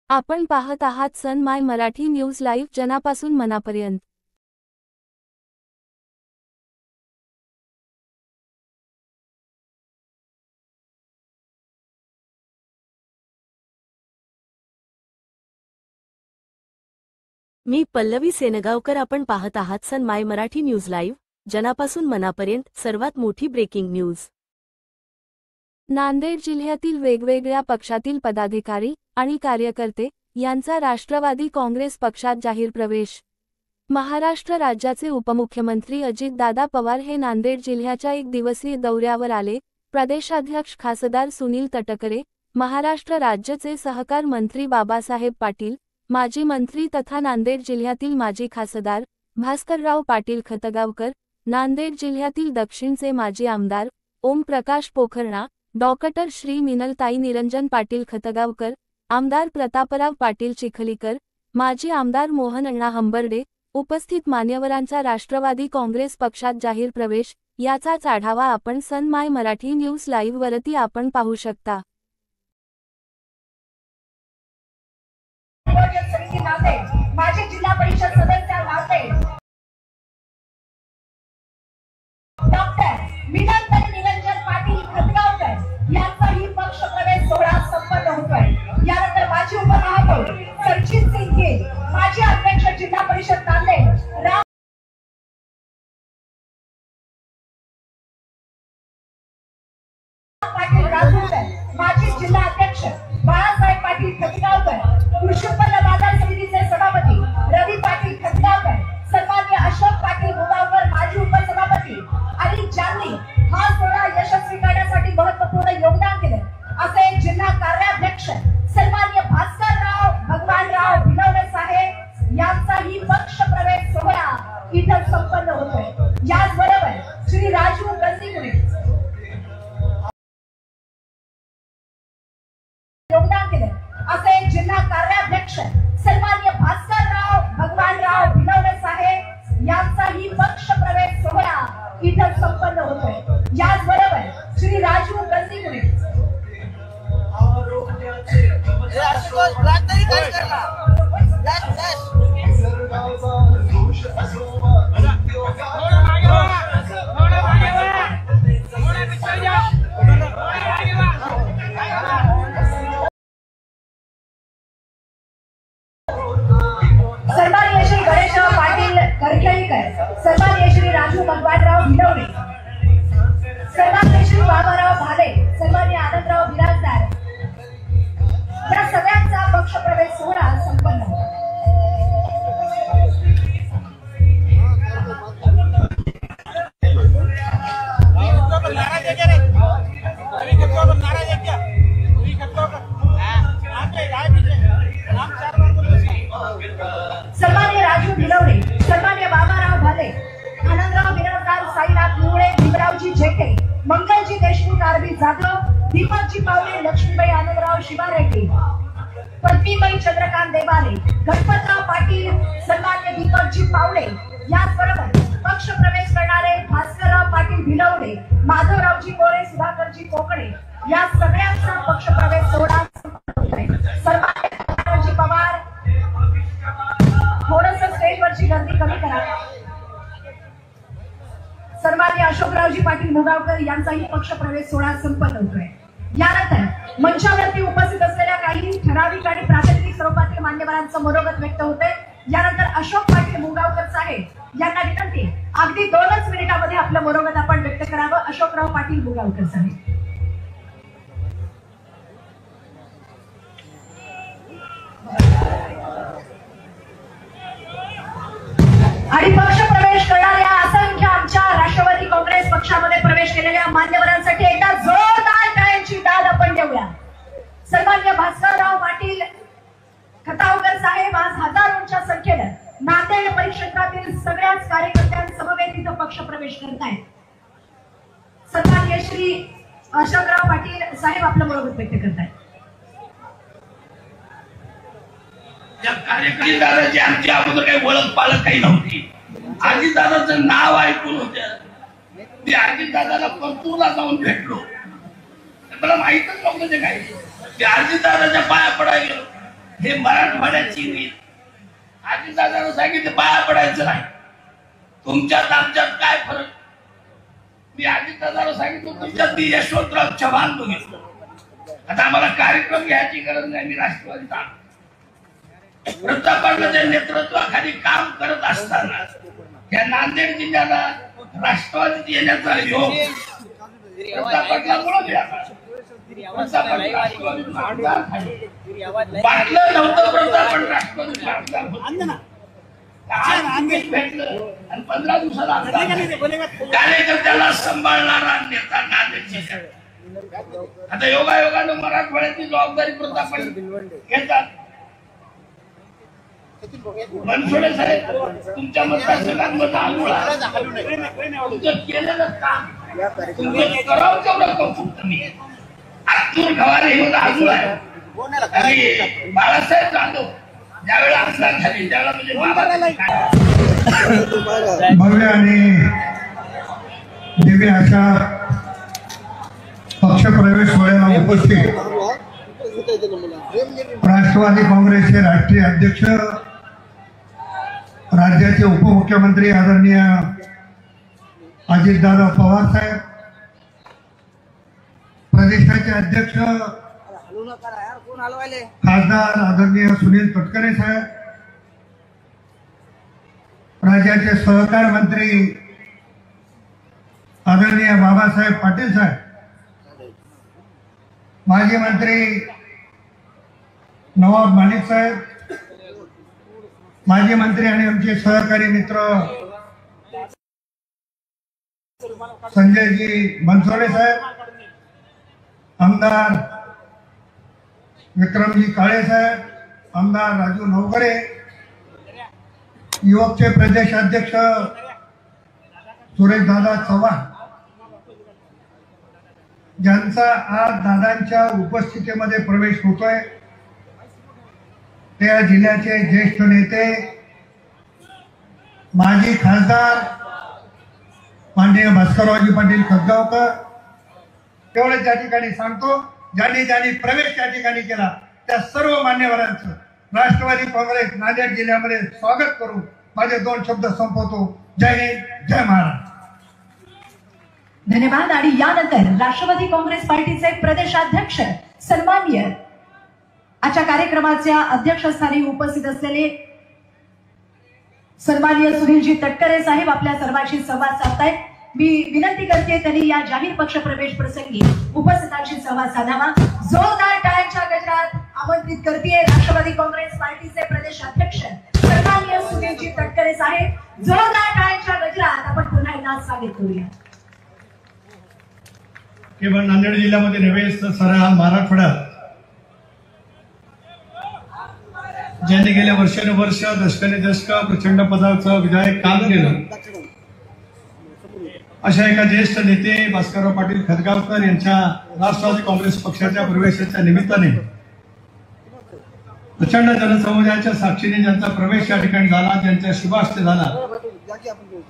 आपण पाहत आहात सन माय मराठी न्यूज लाईव्ह, जनापासून मनापर्यंत। मी पल्लवी सेनगावकर। आपण पाहत आहात सन माय मराठी न्यूज लाईव्ह, जनापासून मनापर्यंत। सर्वात मोठी ब्रेकिंग न्यूज। नांदेड जिल्ह्यातील वेगवेगळ्या पक्षातील पदाधिकारी आणि कार्यकर्ते यांचा राष्ट्रवादी काँग्रेस पक्षात जाहीर प्रवेश। महाराष्ट्र राज्याचे उपमुख्यमंत्री अजितदादा पवार हे नांदेड जिल्ह्याच्या एक दिवसीय दौऱ्यावर आले। प्रदेशाध्यक्ष खासदार सुनील तटकरे, महाराष्ट्र राज्याचे सहकार मंत्री बाबासाहेब पाटील, माजी मंत्री तथा नांदेड जिल्ह्यातील माजी खासदार भास्करराव पाटील खतगावकर, नांदेड जिल्ह्यातील दक्षिणचे माजी आमदार ओम प्रकाश पोखरणा, डॉक्टर श्री मिनलताई निरंजन पाटील खतगावकर, आमदार प्रतापराव पाटील चिखलीकर, माजी आमदार मोहन अण्णा हंबर्डे उपस्थित मान्यवरांचा राष्ट्रवादी काँग्रेस पक्षात जाहीर प्रवेश याचाच आढावा आपण सन माय मराठी न्यूज लाईव्ह वरती आपण पाहू शकता। माजी जिल्हा परिषद सदस्य नांदेड डॉक्टर मिनलताई निरंजन पाटील खतगावकर यांचाही पक्ष प्रवेश सोहळा संपन्न होतोय। यानंतर माजी उपमहापौर सरजित सिंग गिल, माजी अध्यक्ष जिल्हा परिषद नांदेड पाटील राजूरकर, माजी जिल्हा अध्यक्ष बाळासाहेब पाटील खतगावकर, कृषी उत्पन्न बाजार समितीचे सभापती रवी पाटील खतगावकर, सन्माननीय अशोक पाटील मुगावकर माजी उपसभापती आणि ज्यांनी हा सोहळा यशस्वी करण्यासाठी महत्त्वपूर्ण योगदान दिले असे जिल्हा कार्याध्यक्ष सन्माननीय भास्करराव भगवानराव भिलवणे साहेब यांचाही पक्ष प्रवेश सोहळा इथं संपन्न होतोय। याचबरोबर श्री राजू गंदीमुळे योगदान दिले असे जिल्हा कार्याध्यक्ष सन्माननीय भास्करराव भगवानराव भिलवणे साहेब यांचाही पक्ष प्रवेश सोहळा इथं संपन्न होतोय। याचबरोबर श्री राजू गंदीमुळे सन्माननीय श्री गणेशराव पाटील करखेळकर, सन्माननीय श्री राजू भगवानराव भिलवणे, सन्माननीय श्री बाबाराव भाले, सन्माननीय आनंदराव बिराजदार या सगळ्यांचा पक्ष प्रवेश सोहळा संपन्न होतो। सन्माननीय राजू भिलवणे, सन्माननीय बाबाराव भाले, आनंदराव बिराजदार, साईनाथ मुळे, भीमरावजी झेके, मंगलजी देशमुख, आरबी जाधव, दीपकजी पावले, लक्ष्मीबाई आनंदराव शिवारेड्डी, पद्मीबाई चंद्रकांत देवाले, गणपतराव पाटील, सन्माननीय दीपकजी पावले याचबरोबर पक्ष प्रवेश करणारे भास्करराव पाटील भिलवणे, माधवरावजी मोरे, सुधाकरजी कोकणे या सगळ्यांचा पक्ष प्रवेश सोहळा सन्माननीय पवार थोडस स्टेजवरची गर्दी कमी करा। सन्माननीय अशोकरावजी पाटील मुगावकर यांचाही पक्ष प्रवेश सोहळा संपन्न होतोय। यानंतर मंचावरती उपस्थित असलेल्या काही ठराविक आणि प्रातिनिधिक स्वरूपातील मान्यवरांचं मनोगत व्यक्त होते। यानंतर अशोक पाटील मुगावकर साहेब यांना विनंती, अगदी 2च मिनिटांमध्ये आपलं मनोगत आपण व्यक्त करावं। अशोकराव पाटील मुगावकर साहेब। आणि पक्ष प्रवेश करणाऱ्या असंख्य आमच्या राष्ट्रवादी काँग्रेस पक्षामध्ये प्रवेश केलेल्या मान्यवरांसाठी एकदा जोरदार टाळ्यांची दाद आपण देऊया। सन्माननीय भास्करराव पाटील खतावकर साहेब आज हजारोंच्या संख्येनं नांदेड परिक्षेत्रातील सगळ्याच कार्यकर्त्यांसमवेत इथं पक्ष प्रवेश करत आहेत। सन्माननीय श्री अशोकराव पाटील साहेब आपलं मनोगत व्यक्त करत आहेत। या कार्यकर्ते दादाची आमची अगोदर काही ओळख पालक काही नव्हती। अजितदादाचं नाव ऐकून होतं, मी अजितदादाला परतूरला जाऊन भेटलो, मला माहितच नव्हतं ते काही। ते अजितदादाच्या पाया पडायला गेलो, हे मराठवाड्याची रीत. अजितदादांना सांगितलं पाया पडायचं नाही. तुमच्यात आमच्यात काय फरक. मी अजितदादांना सांगितलं तुमच्यात मी यशवंतराव चव्हाण बघितलं. आता आम्हाला कार्यक्रम घ्यायची गरज नाही. मी राष्ट्रवादीत आलो. प्रताप पाटलांच्या नेतृत्वाखाली काम करत असताना या नांदेड जिल्ह्याला राष्ट्रवादीत येण्याचा योग प्रताप पाटलांमुळे मिळाला. प्रताप पाटील राष्ट्रवादीत आमदार झाले. वाटलं नव्हतं प्रताप पाटील राष्ट्रवादीत आमदार होतील. आज भेटलं आणि 15 दिवसाला आमदार कार्यकर्त्याला सांभाळणारा नेता नांदेड जिल्ह्यात. आता योगायोगानं मराठवाड्याची जबाबदारी प्रताप पाटील घेतात. बनसोडे साहेब तुमच्या मतदारसंघात तुमचं केलेलं काम तुमचं करावं तेवढं कौतुक. तुम्ही आत्तूर गवारे हे आजूळ आहे आणि बाळासाहेब जाधव ज्यावेळेला आमदार झाले त्यावेळेला म्हणजे भव्य आणि दिव्य अशा पक्षप्रवेश सोहळ्याला उपस्थित राष्ट्रवादी काँग्रेसचे राष्ट्रीय अध्यक्ष, राज्याचे उपमुख्यमंत्री आदरणीय अजितदादा पवार साहेब, प्रदेशाचे अध्यक्ष खासदार आदरणीय सुनील तटकरे साहेब, राज्याचे सहकार मंत्री आदरणीय बाबासाहेब पाटील साहेब, माजी मंत्री नवाब माणिक साहेब, माजी मंत्री आणि आमचे सहकारी मित्र संजयजी बनसोडे साहेब, आमदार विक्रमजी काळे साहेब, आमदार राजू नवकरे, युवकचे प्रदेश अध्यक्ष सुरेशदादा चव्हाण, ज्यांचा आज दादांच्या उपस्थितीमध्ये प्रवेश होतोय, त्या जिल्ह्याचे ज्येष्ठ नेते माजी खासदार माननीय भास्कररावजी पाटील खतगावकर. तेवढेच त्या ठिकाणी सांगतो, ज्यांनी ज्यांनी प्रवेश त्या ठिकाणी केला त्या सर्व मान्यवरांचं राष्ट्रवादी काँग्रेस नांदेड जिल्ह्यामध्ये स्वागत करून माझे 2 शब्द संपवतो. जय हिंद, जय महाराष्ट्र. धन्यवाद. आणि यानंतर राष्ट्रवादी काँग्रेस पार्टीचे प्रदेशाध्यक्ष सन्माननीय आजच्या कार्यक्रमाच्या अध्यक्षस्थानी उपस्थित असलेले सन्माननीय सुनीलजी तटकरे साहेब आपल्या सर्वांशी संवाद साधतायत. मी विनंती करते त्यांनी या जाहीर पक्ष प्रवेश प्रसंगी उपस्थितांशी संवाद साधावा. जोरदार टाळ्यांच्या गजरात आमंत्रित करते राष्ट्रवादी काँग्रेस पार्टीचे प्रदेशाध्यक्ष सन्माननीय सुनीलजी तटकरे साहेब. जोरदार टाळ्यांच्या गजरात आपण पुन्हा एकदा स्वागत करूया. केवळ नांदेड जिल्ह्यामध्ये नव्हे तर साऱ्या मराठवाड्यात ज्यांनी गेल्या वर्षानुवर्ष दशक प्रचंड पदाचं विधायक काम केलं अशा एका ज्येष्ठ नेते भास्करराव पाटील खतगावकर यांच्या राष्ट्रवादी काँग्रेस पक्षाच्या प्रवेशाच्या निमित्ताने प्रचंड जनसमुदायाच्या साक्षीने ज्यांचा प्रवेश या ठिकाणी झाला, ज्यांच्या शुभास्ते झाला,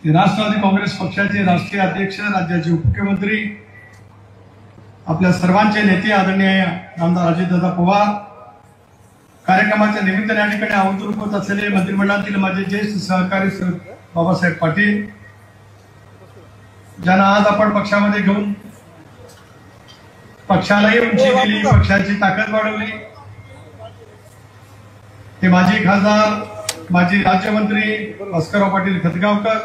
ते राष्ट्रवादी काँग्रेस पक्षाचे राष्ट्रीय अध्यक्ष, राज्याचे उपमुख्यमंत्री, आपल्या सर्वांचे नेते आदरणीय आमदार अजितदादा पवार, कार्यक्रमाच्या निमित्ताने या ठिकाणी आमंत्रित होत असलेले मंत्रिमंडळातील माझे ज्येष्ठ सहकारी बाबासाहेब पाटील, ज्यांना आज आपण पक्षामध्ये घेऊन पक्षालाही उंची दिली, पक्षाची ताकद वाढवली, ते माजी खासदार, माजी राज्यमंत्री भास्करराव पाटील खतगावकर,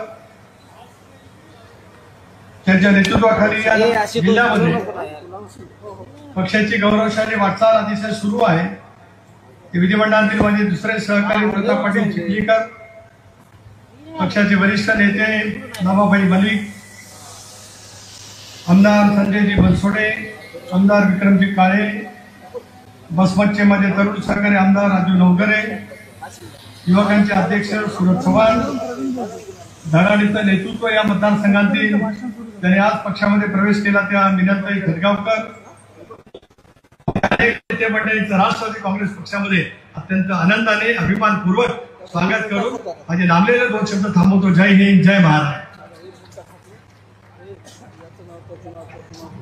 त्यांच्या नेतृत्वाखाली या जिल्ह्यामध्ये पक्षाची गौरवशाली वाटचाल अतिशय सुरू आहे. विधिमंडळातील माझे दुसरे सहकारी प्रताप पाटील चिखलीकर, पक्षाचे वरिष्ठ नेते नवाबाई मलिक, आमदार संजयजी बनसोडे, आमदार विक्रमजी काळे, बसमतचे माझे तरुण सहकारी आमदार राजू नवकरे, युवकांचे अध्यक्ष सुरज चव्हाण, धडाडीचं नेतृत्व या मतदारसंघातील त्यांनी आज पक्षामध्ये प्रवेश केला त्या मीनाताई खतगावकर, नेते मंडळींचं राष्ट्रवादी काँग्रेस पक्षामध्ये अत्यंत आनंदाने अभिमानपूर्वक स्वागत करून माझे लांबलेले 2 शब्द थांबवतो. जय हिंद, जय महाराष्ट्र.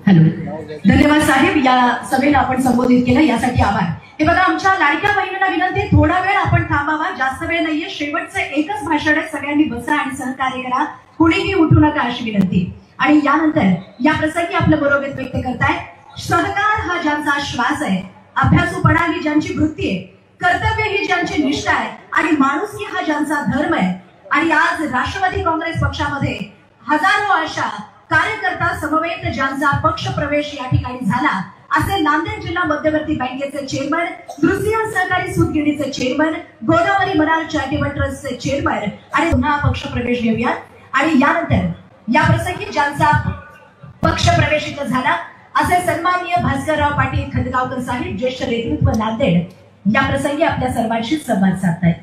हॅलो. धन्यवाद साहेब, या सभेला आपण संबोधित केलं यासाठी आभार. हे बघा, आमच्या लाडक्या बहिणींना विनंती, थोडा वेळ आपण थांबावा, जास्त वेळ नाहीये, शेवटचं एकच भाषण आहे, सगळ्यांनी बसा आणि सहकार्य करा, कुणीही उठू नका अशी विनंती. आणि यानंतर या प्रसंगी आपलं बरोबर व्यक्त करताय, सहकार हा ज्यांचा श्वास आहे, अभ्यासूपणा ही ज्यांची वृत्ती आहे, कर्तव्य ही ज्यांची निष्ठा आहे आणि माणुसकी हा ज्यांचा धर्म आहे. आणि आज राष्ट्रवादी काँग्रेस पक्षामध्ये हजारो अशा कार्यकर्ता समवेत ज्यांचा पक्ष प्रवेश या ठिकाणी झाला, असे नांदेड जिल्हा मध्यवर्ती बँकेचे चेअरमन, दृश्य सहकारी सूतगिरणीचे चेअरमन, गोदावरी मनार चॅरिटेबल ट्रस्टचे चेअरमन आणि पुन्हा पक्ष प्रवेश घेऊयात. आणि यानंतर या प्रसंगी ज्यांचा पक्ष प्रवेश इथं झाला असे सन्माननीय भास्करराव पाटील खंडगावकर साहेब, ज्येष्ठ नेतृत्व नांदेड, या प्रसंगी आपल्या सर्वांशी संवाद साधतायत.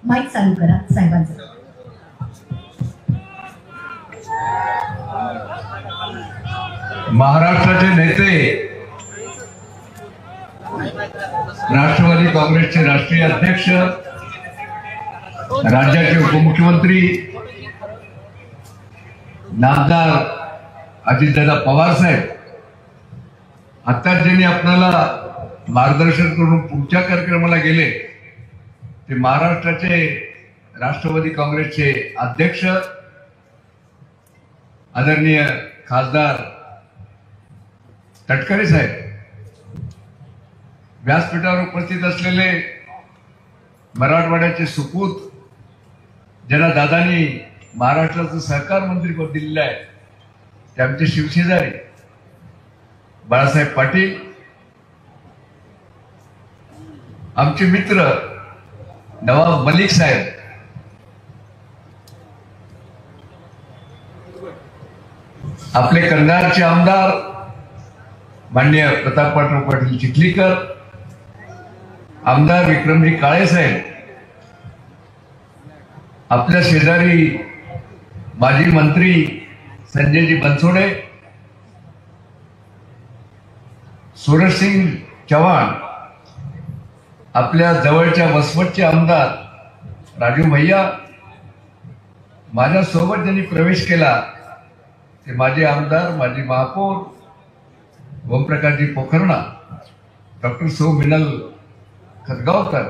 माईक चालू करा साहेबांचं. महाराष्ट्राचे नेते, राष्ट्रवादी काँग्रेसचे राष्ट्रीय अध्यक्ष, राज्याचे उपमुख्यमंत्री नामदार अजितदादा पवार साहेब, आता ज्यांनी आपल्याला मार्गदर्शन करून पुढच्या कार्यक्रमाला गेले ते महाराष्ट्राचे राष्ट्रवादी काँग्रेसचे अध्यक्ष आदरणीय खासदार तटकरे साहेब, व्यासपीठावर उपस्थित असलेले मराठवाड्याचे सुपूत, ज्यांना दादांनी महाराष्ट्राचं सहकार मंत्रीपद दिलेलं आहे, ते आमचे शिवशेजारी बाळासाहेब पाटील, आमचे मित्र नवाब मलिक साहेब, आपले कंधारचे आमदार माननीय प्रतापराव पाटील चिखलीकर, आमदार विक्रमजी काळे साहेब, आपल्या शेजारी माजी मंत्री संजयजी बनसोडे, सूरजसिंग चव्हाण, आपल्या जवळच्या वसमतचे आमदार राजू भैया, माझ्यासोबत ज्यांनी प्रवेश केला ते माजी आमदार, माजी महापौर ओमप्रकाशजी पोखरणा, डॉक्टर सौ मिनल खतगावकर,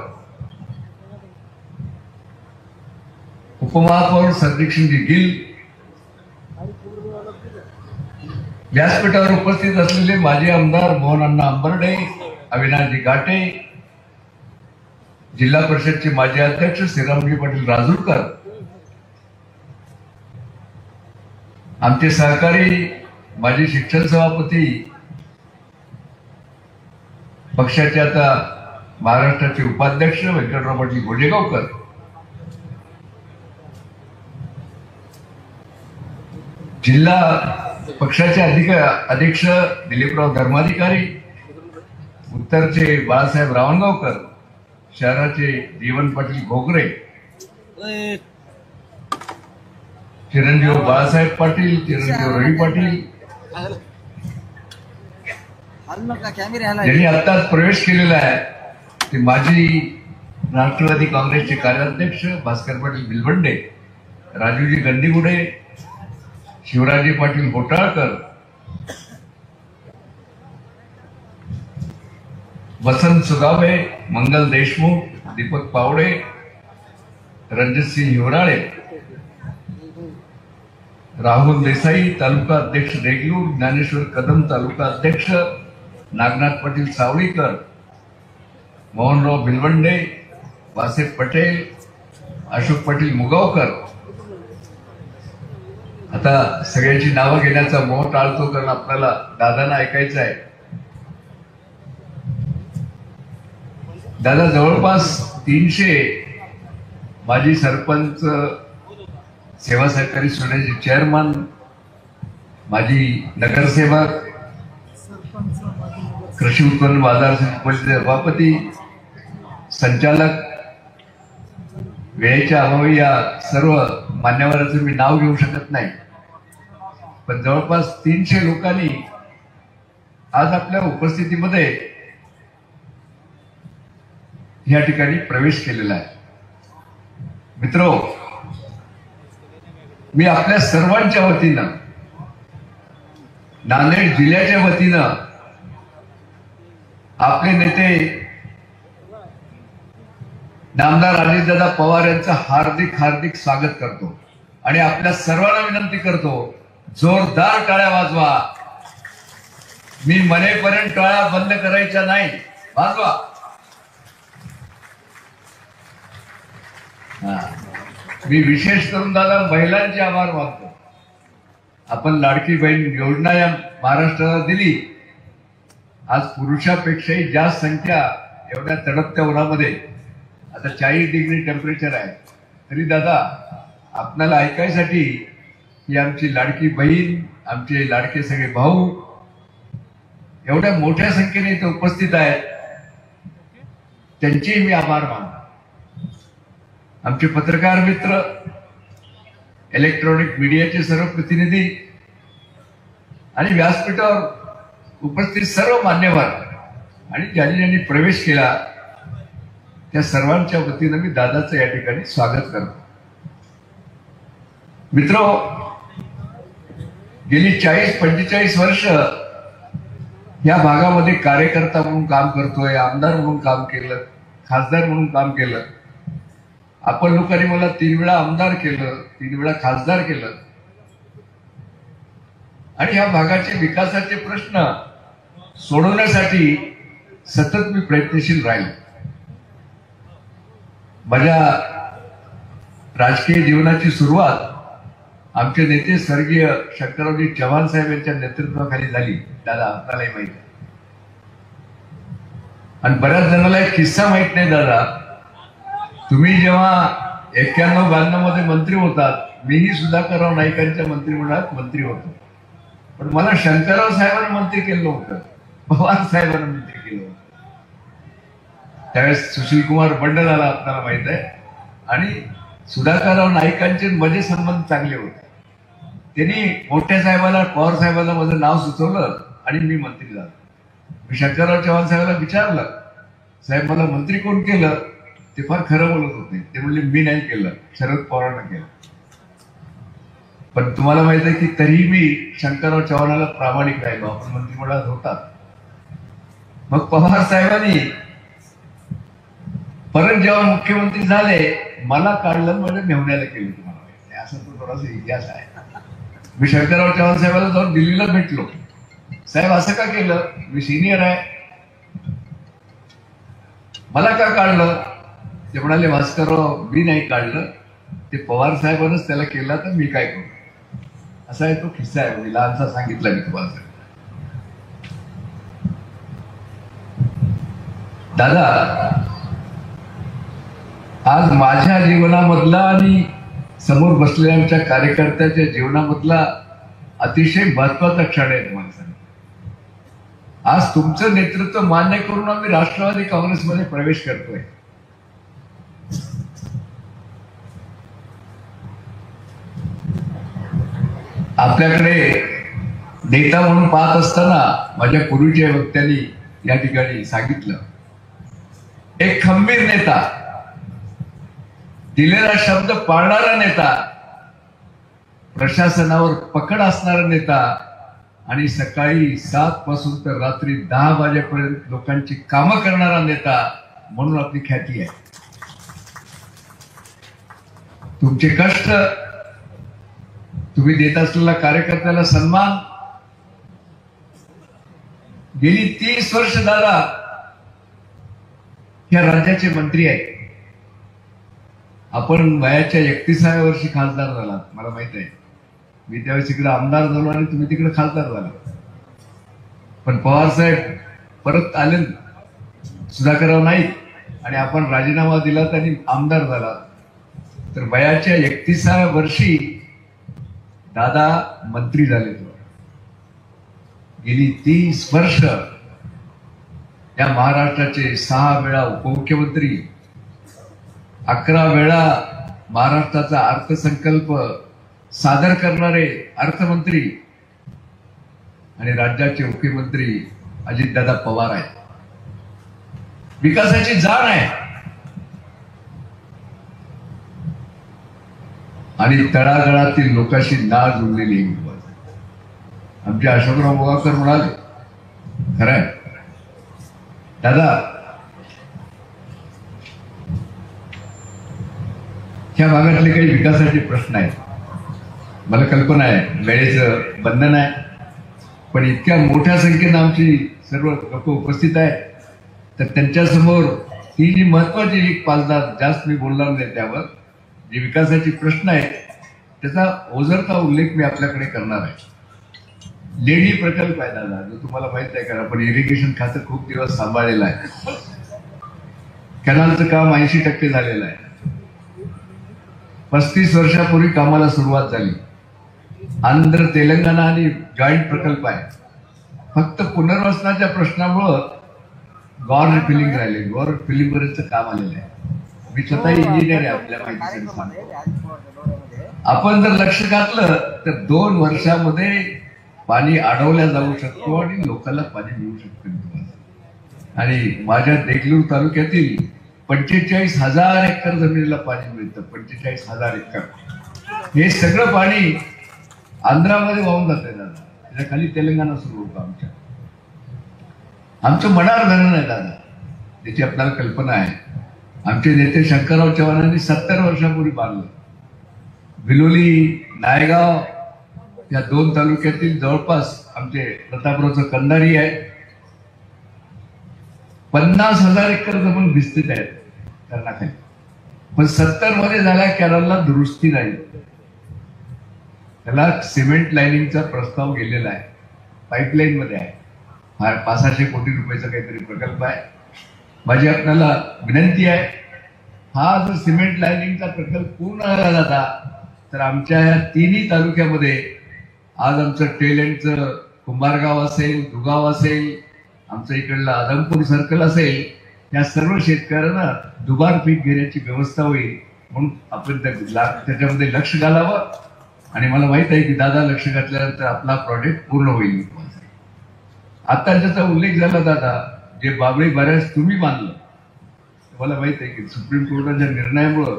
उपमहापौर सरदीपसिंगजी गिल, व्यासपीठावर उपस्थित असलेले माजी आमदार मोहनअण्णा अंबर्डे, अविनाशजी घाटे, जिल्हा परिषदचे माजी अध्यक्ष श्रीरामजी पाटील राजूरकर, आमचे सहकारी माजी शिक्षण सभापती, पक्षाचे आता महाराष्ट्राचे उपाध्यक्ष व्यंकटराव पाटील गोजेगावकर, जिल्हा पक्षाचे अध्यक्ष दिलीपराव धर्माधिकारी, उत्तरचे बाळासाहेब रावणगावकर, शहराचे जीवन पाटील घोगरे, चिरंजीव बाळासाहेब पाटील, चिरंजीव रवी पाटील, ज्यांनी आत्ताच प्रवेश केलेला आहे ते माजी राष्ट्रवादी काँग्रेसचे कार्याध्यक्ष भास्कर पाटील बिलबंडे, राजूजी गंडीगुडे, शिवराजी पाटील घोटाळकर, वसंत सुगावे, मंगल देशमुख, दीपक पावडे, रणजितसिंह हिवराळे, राहुल देसाई, तालुका अध्यक्ष देगलूर, ज्ञानेश्वर कदम, तालुका अध्यक्ष, नागनाथ पाटील सावळीकर, मोहनराव भिलवंडे, वासेफ पटेल, अशोक पाटील मुगावकर. आता सगळ्यांची नावं घेण्याचा मोह टाळतो, कारण आपल्याला दादांना ऐकायचं आहे. दादा जवळपास 300 माजी सरपंच, सेवा सहकारी सोसायटीचे चेअरमन, माजी नगरसेवक, कृषी उत्पन्न बाजार समितीचे सभापती, संचालक, वेळेच्या अभावी या सर्व मान्यवरांचं मी नाव घेऊ शकत नाही, पण जवळपास 300 लोकांनी आज आपल्या उपस्थितीमध्ये या ठिकाणी प्रवेश केलेला आहे. मित्रो, मी आपल्या सर्वांच्या वतीनं नांदेड जिल्ह्याच्या वतीनं आपले नेते नामदार अजितदादा पवार यांचं हार्दिक हार्दिक स्वागत करतो आणि आपल्या सर्वांना विनंती करतो, जोरदार टाळ्या वाजवा. मी मनेपर्यंत टाळ्या बंद करायच्या नाही, वाजवा. मी विशेष करून दादा महिलांचे आभार मानतो. आपण लाडकी बहीण योजना या महाराष्ट्राला दिली. आज पुरुषापेक्षाही जास्त संख्या एवढ्या तडकत्या उन्हामध्ये, आता 40 डिग्री टेम्परेचर आहे, तरी दादा आपल्याला ऐकायसाठी की आमची लाडकी बहीण, आमचे लाडके सगळे भाऊ एवढ्या मोठ्या संख्येने इथे उपस्थित आहेत, त्यांचेही मी आभार मानतो. आमचे पत्रकार मित्र, इलेक्ट्रॉनिक मीडियाचे सर्व प्रतिनिधी आणि व्यासपीठावर उपस्थित सर्व मान्यवर आणि ज्यांनी ज्यांनी प्रवेश केला त्या सर्वांच्या वतीनं मी दादाचं या ठिकाणी स्वागत करतो. मित्रो, गेली 40-45 वर्ष या भागामध्ये कार्यकर्ता म्हणून काम करतोय, आमदार म्हणून काम केलं, खासदार म्हणून काम केलं. आपण लोकांनी मला 3 वेळा आमदार केलं, 3 वेळा खासदार केलं आणि या भागाचे विकासाचे प्रश्न सोडवण्यासाठी सतत मी प्रयत्नशील राहील. माझ्या राजकीय जीवनाची सुरुवात आमचे नेते स्वर्गीय शंकररावजी चव्हाण साहेब यांच्या नेतृत्वाखाली झाली. दादा आपल्यालाही माहिती आहे आणि बऱ्याच जणांना एक किस्सा माहित नाही. दादा, तुम्ही जेव्हा 91-92 मध्ये मंत्री होतात, मीही सुधाकरराव नाईकांच्या मंत्रिमंडळात मंत्री होतो, पण मला शंकरराव साहेबांना मंत्री केलं होतं, पवार साहेबांना मंत्री केलं होतं. त्यावेळेस सुशील कुमार बंड झाला, आपल्याला माहित आहे, आणि सुधाकरराव नाईकांचे माझे संबंध चांगले होते. त्यांनी मोठ्या साहेबाला, पवार साहेबांना माझं नाव सुचवलं आणि मी मंत्री झालो. मी शंकरराव चव्हाण साहेबांना विचारलं, साहेब मला मंत्री कोण केलं? ते फार खरं बोलत होते. ते म्हणले मी नाही केलं, शरद पवारांना केलं. पण तुम्हाला माहित आहे की तरीही मी शंकरराव चव्हाणाला प्रामाणिक राहिलो. आपण मंत्रिमंडळात होतात. मग पवार साहेबांनी परत जेव्हा मुख्यमंत्री झाले, मला काढलं, माझ्या मेहुण्याला केलं. तुम्हाला माहिती आहे, असा तो थोडासा इतिहास आहे. मी शंकरराव चव्हाण साहेबांना जाऊन दिल्लीला भेटलो. साहेब असं का केलं? मी सिनियर आहे, मला का काढलं? ते म्हणाले, भास्करराव मी नाही काढलं, ते पवार साहेबांनाच त्याला केलं, तर मी काय करू? असा आहे तो किस्सा आहे. म्हणजे लहानसा सांगितला मी तुम्हाला. दादा, आज माझ्या जीवनामधला आणि समोर बसलेल्या आमच्या कार्यकर्त्याच्या जीवनामधला अतिशय महत्वाचा क्षण आहे. तुम्हाला सांगतो, आज तुमचं नेतृत्व मान्य करून आम्ही राष्ट्रवादी काँग्रेसमध्ये प्रवेश करतोय. आपल्याकडे नेता म्हणून पाहत असताना माझ्या पूर्वीच्या वक्त्यांनी या ठिकाणी सांगितलं, एक खंबीर नेता, दिलेला शब्द पाळणारा नेता, प्रशासनावर पकड असणारा नेता आणि सकाळी 7 पासून तर रात्री 10 वाजेपर्यंत लोकांची कामं करणारा नेता म्हणून आपली ख्याती आहे. तुमचे कष्ट, तुम्ही देत असलेला कार्यकर्त्याला सन्मान, गेली 30 वर्ष दादा या राज्याचे मंत्री आहेत. आपण वयाच्या 31व्या वर्षी खासदार झालात, मला माहित आहे. मी त्यावेळेस इकडे आमदार झालो आणि तुम्ही तिकडे खासदार झाला. पण पवार साहेब परत आले, सुधाकरराव नाईक, आणि आपण राजीनामा दिलात आणि आमदार झाला. तर वयाच्या 31व्या वर्षी दादा मंत्री झाले. गेली 30 वर्ष या महाराष्ट्राचे 6 वेळा उपमुख्यमंत्री, 11 वेळा महाराष्ट्राचा अर्थसंकल्प सादर करणारे अर्थमंत्री आणि राज्याचे मुख्यमंत्री अजितदादा पवार आहेत. विकासाची जाण आहे आणि तळागाळातील लोकांशी नाळ जुळलेली आहे. आमचे अशोकराव बोगावकर म्हणाले, खरंय दादा, ह्या भागातले काही विकासाचे प्रश्न आहेत. मला कल्पना आहे वेळेचं बंधन आहे, पण इतक्या मोठ्या संख्येनं आमची सर्व लोक उपस्थित आहेत, तर त्यांच्यासमोर ही जी महत्वाची एक 5-10 जास्त मी बोलणार नाही त्यावर, जे विकासाचे प्रश्न आहेत त्याचा ओझरता उल्लेख मी आपल्याकडे करणार आहे. लेणी प्रकल्प आहे दादा, जो तुम्हाला माहित आहे का, आपण इरिगेशन खातं खूप दिवस सांभाळलेलं आहे. कॅनलचं काम 80% झालेलं आहे. 35 वर्षापूर्वी कामाला सुरुवात झाली. आंध्र, तेलंगणा आणि जॉईंट प्रकल्प आहे. फक्त पुनर्वसनाच्या प्रश्नामुळं गॉर फिलिंग राहिले, गॉर फिलिंग पर्यंत काम आलेलं आहे. मी स्वतः इंजिनियर आहे, आपल्या माहितीसाठी सांगतो. आपण जर लक्ष घातलं तर 2 वर्षामध्ये पाणी अडवल्या जाऊ शकतो आणि लोकांना पाणी मिळू शकतं. आणि माझ्या देगलूर तालुक्यातील 45,000 एकर जमिनीला पाणी मिळतं. 45,000 एकर. हे सगळं पाणी आंध्रामध्ये वाहून जाते दादा. त्याच्या खाली तेलंगणा सुरू होतं. आमचं मनार धरण आहे दादा, त्याची आपल्याला कल्पना आहे. आमचे नेते शंकरराव चव्हाणांनी 70 वर्षापूर्वी बांधलं. बिलोली, नायगाव या 2 तालुक्यातील जवळपास आमचे प्रतापरावचं कंधारी आहे. 50,000 एकर जमीन विस्तृत आहेत धरणाखाली. पण 70 मध्ये झाल्या कॅनलला दुरुस्ती नाही. त्याला सिमेंट लाईनिंगचा प्रस्ताव गेलेला आहे. पाईपलाईन मध्ये आहे. 500 कोटी रुपयाचा काहीतरी प्रकल्प आहे. माझी आपल्याला विनंती आहे, हा जर सिमेंट लाईनिंगचा प्रकल्प पूर्ण झाला जाता तर आमच्या या 3ही तालुक्यामध्ये आज आमचं टेलंटचं कुंभारगाव असेल, दुगाव असेल, आमचं इकडलं आदमपूर सर्कल असेल, या सर्व शेतकऱ्यांना दुबार पीक घेण्याची व्यवस्था होईल. म्हणून आपण त्याच्यामध्ये लक्ष घालावं. आणि मला माहित आहे की दादा लक्ष घातल्यानंतर आपला प्रोजेक्ट पूर्ण होईल. आता ज्याचा उल्लेख झाला दादा, जे बाबळी बऱ्याच तुम्ही बांधलं, मला माहित आहे की सुप्रीम कोर्टाच्या निर्णयामुळं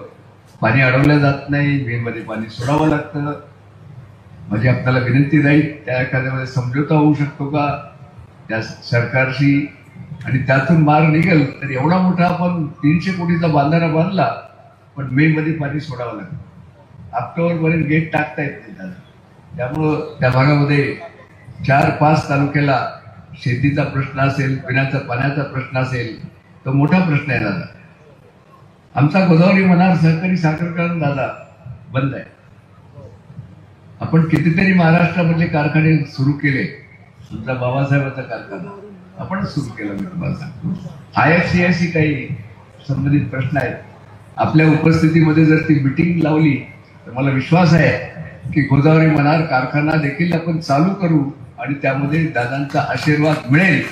पाणी अडवलं जात नाही, मे मध्ये पाणी सोडावं लागतं. माझी आपल्याला विनंती राहील, त्या एखाद्यामध्ये समझोता होऊ शकतो का त्या सरकारशी, आणि त्यातून मार्ग निघेल तर एवढा मोठा आपण 300 कोटीचा बांधारा बांधला, पण मे मध्ये पाणी सोडावं लागतं. ऑक्टोबर पर्यंत गेट टाकता येत नाही दादा. त्यामुळं त्या भागामध्ये 4-5 तालुक्याला शेतीचा प्रश्न असेल, पिण्याचा पाण्याचा प्रश्न असेल, तो मोठा प्रश्न आहे दादा. आमचा गोदावरी मनार सहकारी साखर कारखाना दादा बंद आहे. आपण कितीतरी महाराष्ट्रामधले कारखाने सुरू केले. तुमचा बाबासाहेबांचा कारखाना आपण सुरू केला. मी तुम्हाला सांगतो, IFCIC काही संबंधित प्रश्न आहेत. आपल्या उपस्थितीमध्ये जर ती मिटिंग लावली तर मला विश्वास आहे की गोदावरी मनार कारखाना देखील आपण चालू करू आणि त्यामध्ये दादांचा आशीर्वाद मिळेल,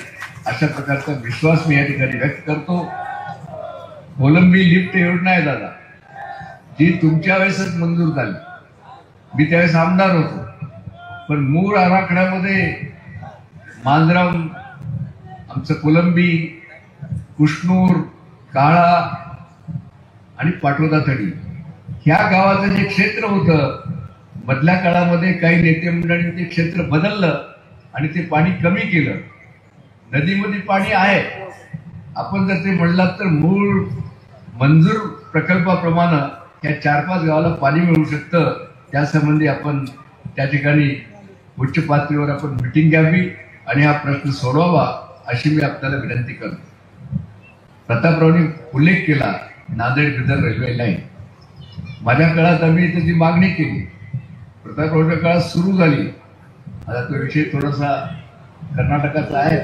अशा प्रकारचा विश्वास मी या ठिकाणी व्यक्त करतो. कोलंबी लिफ्ट योजना आहे दादा, जी तुमच्या वेळेसच मंजूर झाली. मी त्यावेळेस आमदार होतो, पण मूळ आराखड्यामध्ये मांजराम, आमचं कोलंबी, कुष्णूर, काळा आणि पाटोदा थडी ह्या गावाचं जे क्षेत्र होतं, मधल्या काळामध्ये काही नेते मंडळींनी ते क्षेत्र बदललं आणि ते पाणी कमी केलं. नदीमध्ये पाणी आहे. आपण जर ते म्हणलात तर मूळ मंजूर प्रकल्पाप्रमाणे या 4-5 गावाला पाणी मिळू शकतं. त्यासंबंधी आपण त्या ठिकाणी उच्च पातळीवर आपण मिटिंग घ्यावी आणि हा प्रश्न सोडवावा, अशी मी आपल्याला विनंती करतो. प्रतापरावनी उल्लेख केला नांदेड-बिदर रेल्वे लाईन. माझ्या काळात आम्ही त्याची मागणी केली. प्रतापरावच्या काळात सुरू झाली. आता तो विषय थोडासा कर्नाटकाचा आहे.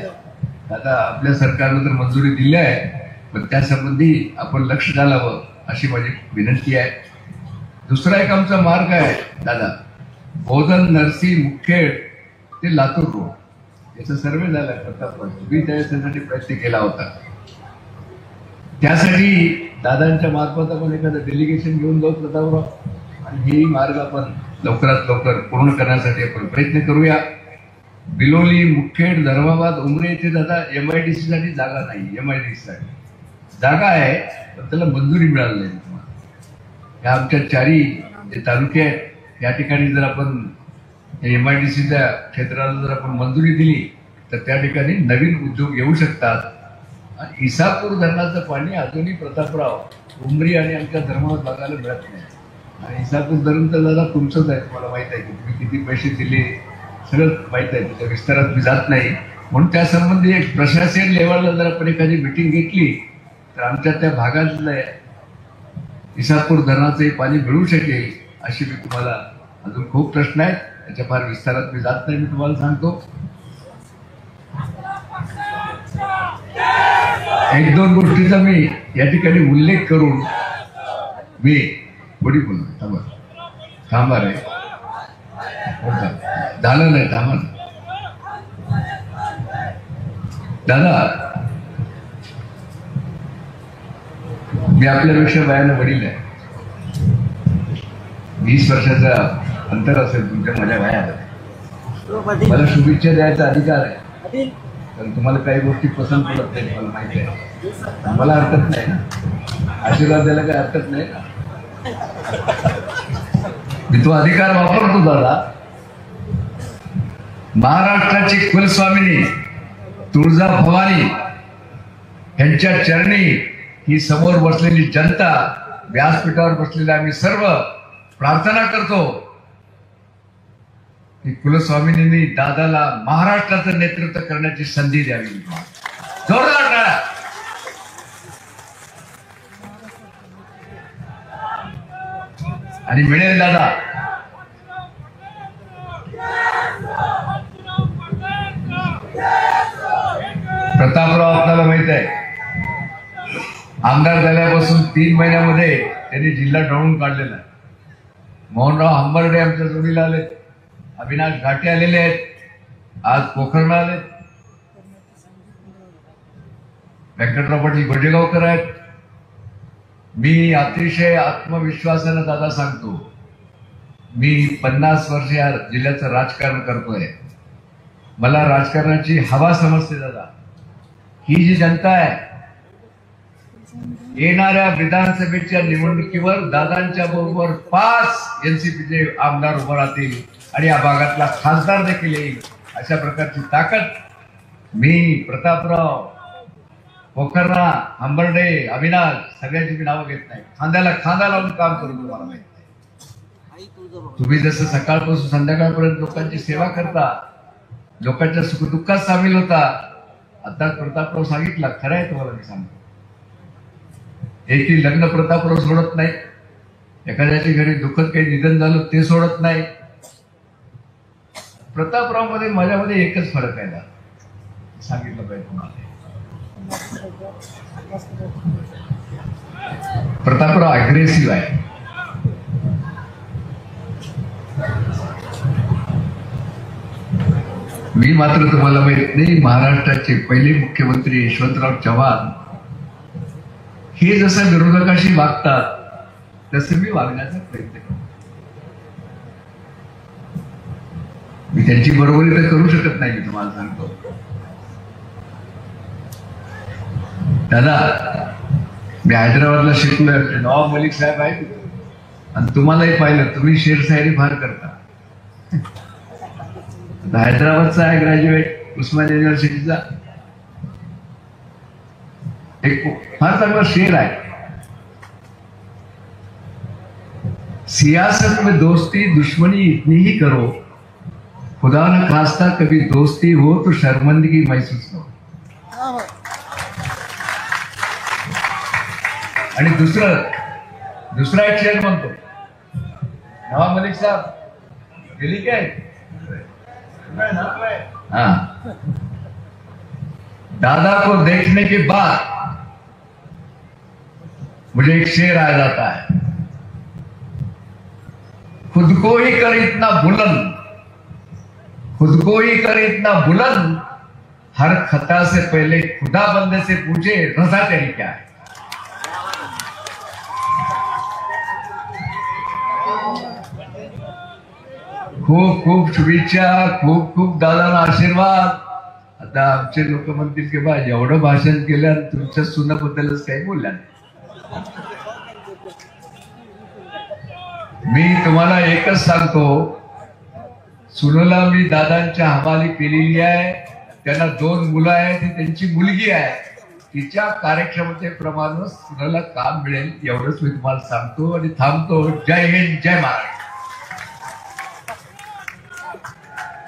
आता आपल्या सरकारनं तर मंजुरी दिली आहे, पण त्यासंबंधी आपण लक्ष घालावं अशी माझी विनंती आहे. दुसरा एक आमचा मार्ग आहे दादा, बोधन, नरसी, मुखेड ते लातूर रोड. याचा सर्वे झाला प्रतापराव. मी त्यासाठी प्रयत्न केला होता. त्यासाठी दादांच्या मार्फत आपण एखादं डेलिगेशन घेऊन जाऊ प्रतापराव, आणि हेही मार्ग आपण लवकरात लवकर पूर्ण करण्यासाठी आपण प्रयत्न करूया. बिलोली, मुखेड, धर्माबाद, उमरे येथे दादा MIDC साठी जागा नाही. MIDC साठी जागा आहे, पण त्याला मंजुरी मिळाली नाही. या आमच्या 4 जे तालुके आहेत या ठिकाणी जर आपण MIDCच्या क्षेत्राला जर आपण मंजुरी दिली तर त्या ठिकाणी नवीन उद्योग येऊ शकतात. आणि इसापूर धरणाचं पाणी अजूनही प्रतापराव, उमरी आणि आमच्या धर्मात बघायला मिळत नाही. आणि इसापूर धरण तर दादा तुमचंच आहे, तुम्हाला माहित आहे की तुम्ही किती पैसे दिले सगळं माहित आहे, त्याच्या विस्तारात मी जात नाही. म्हणून त्या संबंधी एक प्रशासन लेवलला जर आपण एखादी मिटिंग घेतली तर आमच्या त्या भागातल्या इसापूर धरणाचे पाणी मिळू शकेल. अशी मी तुम्हाला, अजून खूप प्रश्न आहेत, त्याच्या फार विस्तारात मी जात नाही, मी तुम्हाला सांगतो. एक दोन गोष्टीचा मी या ठिकाणी उल्लेख करून मी थोडी बोलतो. थांबा रे, झालं नाही, थांबा ना दादा. मी आपल्यापेक्षा वयानं वडील आहे. 20 वर्षाचा अंतर असेल तुमच्या माझ्या वयात. मला शुभेच्छा द्यायचा अधिकार आहे, कारण तुम्हाला काही गोष्टी पसंत पडत नाही, मला माहिती आहे. मला हरकत नाही ना, आशीर्वाद द्यायला काही हरकत नाही ना. मी तो अधिकार वापरतो दादा. महाराष्ट्राची कुलस्वामिनी तुळजा भवानी यांच्या चरणी ही समोर बसलेली जनता, व्यासपीठावर बसलेले आम्ही सर्व प्रार्थना करतो की कुलस्वामिनींनी दादाला महाराष्ट्राचं नेतृत्व करण्याची संधी द्यावी. जोरदार टाळ्या. आणि मिळेल दादा. प्रतापराव आपल्याला माहित आहे, आमदार झाल्यापासून 3 महिन्यामध्ये त्यांनी जिल्हा ढवळून काढलेला आहे. मोहनराव हंबर्डे आमच्या जोडीला आलेत, अविनाश घाटे आलेले आहेत, आज पोखरणला आलेत, व्यंकटराव पाटील गोडेगावकर आहेत. मी अतिशय आत्मविश्वासानं दादा सांगतो, मी 50 वर्ष या जिल्ह्याचं राजकारण करतोय. मला राजकारणाची हवा समजते दादा. ही जी जनता आहे, येणाऱ्या विधानसभेच्या निवडणुकीवर दादांच्या बरोबर 5 NCPचे आमदार उभं राहतील आणि या भागातला खासदार देखील येईल, अशा प्रकारची ताकद मी प्रतापराव, पोखरणा, हंबर्डे, अविनाश सगळ्यांची मी नावं घेत नाही, खांद्याला खांदा लावून काम करून तुम्हाला माहित आहे. तुम्ही जसं सकाळपासून संध्याकाळपर्यंत लोकांची सेवा करता, लोकांच्या सुखदुःखात सामील होता. आता प्रतापराव सांगितला, खरं आहे तुम्हाला मी सांगतो. एकही लग्न प्रतापराव सोडत नाही, एखाद्याच्या घरी दुःखद काही निधन झालं ते सोडत नाही. प्रतापराव मध्ये माझ्यामध्ये एकच फरक आहे ना, सांगितलं पाहिजे तुम्हाला. प्रतापराव अग्रेसिव्ह आहे. मी मात्र तुम्हाला माहित नाही, महाराष्ट्राचे पहिले मुख्यमंत्री यशवंतराव चव्हाण हे जसं विरोधकाशी वागतात तसं मी वागण्याचा प्रयत्न करतो. मी त्यांची बरोबरी तर करू शकत नाही, मी तुम्हाला सांगतो दादा. मी हैदराबादला शिकलोय, नवाब मलिक साहेब आहेत, आणि तुम्हालाही पाहिलं, तुम्ही शेरशायरी फार करता. हैदराबादचा आहे ग्रॅज्युएट, उस्मानिया युनिव्हर्सिटीचा. एक फार चांगला शेर आहे, सियासत में दोस्ती दुश्मनी इतनी ही करो, खुदा न खास्ता कभी दोस्ती हो तो शर्मिंदगी महसूस हो. आणि दुसरा एक शेर म्हणतो, नवाब मलिक साहब गेली काय, हाँ, दादा को देखने के बाद मुझे एक शेर आ जाता है, खुद को ही कर इतना बुलंद, खुद को ही कर इतना बुलंद, हर खता से पहले खुदा बंदे से पूछे रजा तेरी क्या है. खूप खूप शुभेच्छा, खूप खूप दादांना आशीर्वाद. आता आमचे लोक म्हणतील की बा एवढं भाषण केलं तुमच्या सुनाबद्दलच काही बोलल्या. मी तुम्हाला एकच सांगतो, सुनला मी दादांच्या हवाली केलेली आहे. त्यांना 2 मुलं आहेत, ती त्यांची मुलगी आहे. तिच्या कार्यक्षमतेप्रमाणे सुनला काम मिळेल एवढंच मी तुम्हाला सांगतो आणि थांबतो. जय हिंद, जय महाराष्ट्र.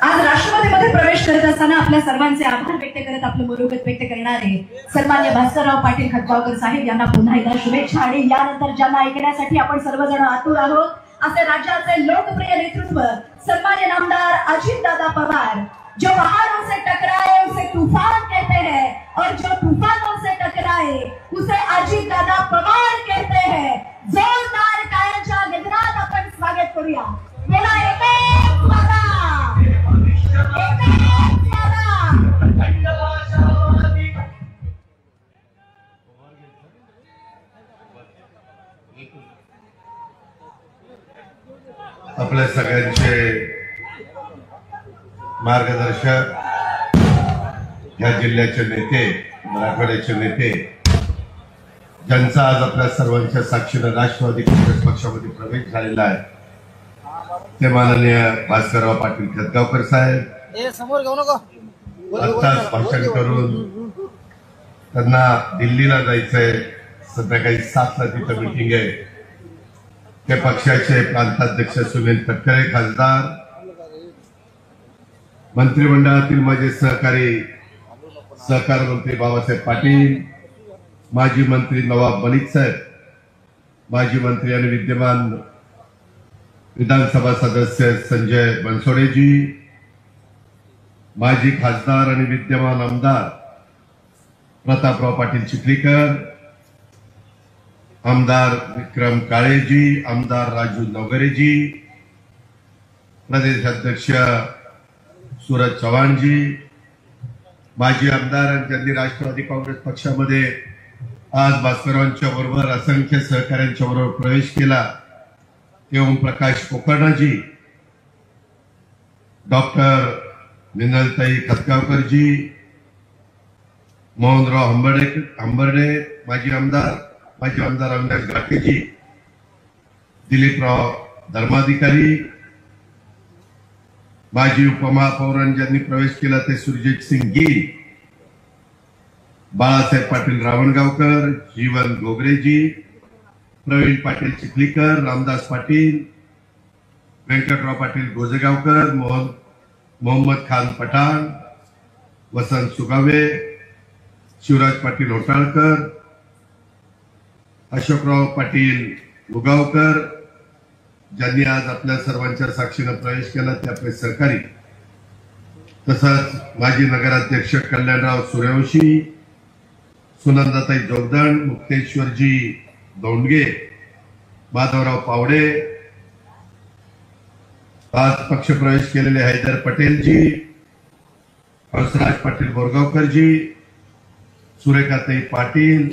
आज राष्ट्रवादीमध्ये प्रवेश करत असताना आपल्या सर्वांचे आभार व्यक्त करत आपलं मनोगत व्यक्त करणारे सन्मान्य भास्करराव पाटील खतगावकर साहेब यांना पुन्हा एकदा शुभेच्छा. आणि यानंतर ज्यांना ऐकण्यासाठी आपण सर्वजण आतुर आहोत असे राज्याचे लोकप्रिय नेतृत्व सन्मान्य नामदार अजितदादा पवार. जो पहाड़ों से टकराए उसे तूफान कहते हैं और जो तूफानों से टकराए उसे अजितदादा पवार कहते हैं. जोरदार टाळ्यांच्या गजरात आपण स्वागत करूया. बोला एक माता, आपल्या सगळ्यांचे मार्गदर्शक, या जिल्ह्याचे नेते, मराठवाड्याचे नेते, ज्यांचा आज आपल्या सर्वांच्या साक्षीने राष्ट्रवादी काँग्रेस पक्षामध्ये प्रवेश झालेला आहे, ते माननीय भास्करराव पाटील खतगावकर साहेब आत्ताच भाषण करून त्यांना दिल्लीला जायचंय. संध्याकाळी 7ला तिथं मीटिंग आहे. ते पक्षाचे प्रांताध्यक्ष सुनील तटकरे खासदार, मंत्रिमंडळातील माझे सहकार मंत्री बाबासाहेब पाटील, माजी मंत्री नवाब मलिक साहेब, माजी मंत्री आणि विद्यमान विधानसभा सदस्य संजय बनसोडेजी, माजी खासदार आणि विद्यमान आमदार प्रतापराव पाटील चिखलीकर, आमदार विक्रम काळेजी, आमदार राजू नवगरेजी, प्रदेश अध्यक्ष सूरज चव्हाणजी, माजी आमदार ज्यांनी राष्ट्रवादी काँग्रेस पक्षामध्ये आज भास्कररावांच्या बरोबर असंख्य सहकाऱ्यांच्या बरोबर प्रवेश केला, ते ओमप्रकाश कोकर्णजी, डॉक्टर मिनलताई खतगावकरजी, मोहनराव हंबर्डे, माजी आमदार अविनाश घाटेजी, दिलीपराव धर्माधिकारी, माजी उपमहापौरांनी ज्यांनी प्रवेश केला ते सुरजीत सिंग गिल, बाळासाहेब पाटील रावणगावकर, जीवन गोगरेजी, प्रवीण पाटील चिखलीकर, रामदास पाटील, व्यंकटराव पाटील गोजेगावकर, मोहम्मद खान पठाण, वसंत सुगावे, शिवराज पाटील होटाळकर, अशोकराव पाटील मुगावकर, ज्यांनी आज आपल्या सर्वांच्या साक्षीने प्रवेश केला ते आपले सहकारी, तसंच माजी नगराध्यक्ष कल्याणराव सूर्यवंशी, सुनंदाताई जोगदंड, मुक्तेश्वरजी दोंडगे, माधवराव पावडे, आज पक्षप्रवेश केलेले हैदर पटेलजी, हंसराज पाटील बोरगावकरजी, सुरेखाताई पाटील,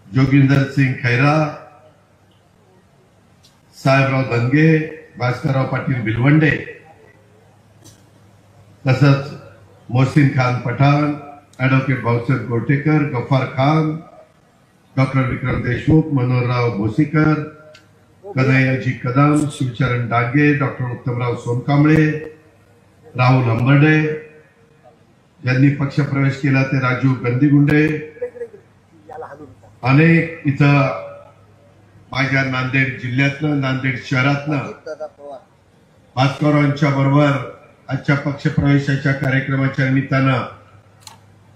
जोगिंदर सिंग खैरा, साहेबराव धनगे, भास्करराव पाटील भिलवंडे, तसंच मोहसिन खान पठाण, ऍडव्होकेट भाऊसाहेब गोटेकर, गफ्फार खान, डॉक्टर विक्रम देशमुख, मनोहरराव भोसीकर, कन्हैयाजी कदम, शिवचरण डांगे, डॉक्टर उत्तमराव सोनकांबळे, राहुल हंबर्डे, ज्यांनी पक्षप्रवेश केला ते राजू गंदीगुंडे, अनेक इथं माझ्या नांदेड जिल्ह्यातनं, नांदेड शहरातनं भास्कररावांच्या बरोबर आजच्या पक्षप्रवेशाच्या कार्यक्रमाच्या निमित्तानं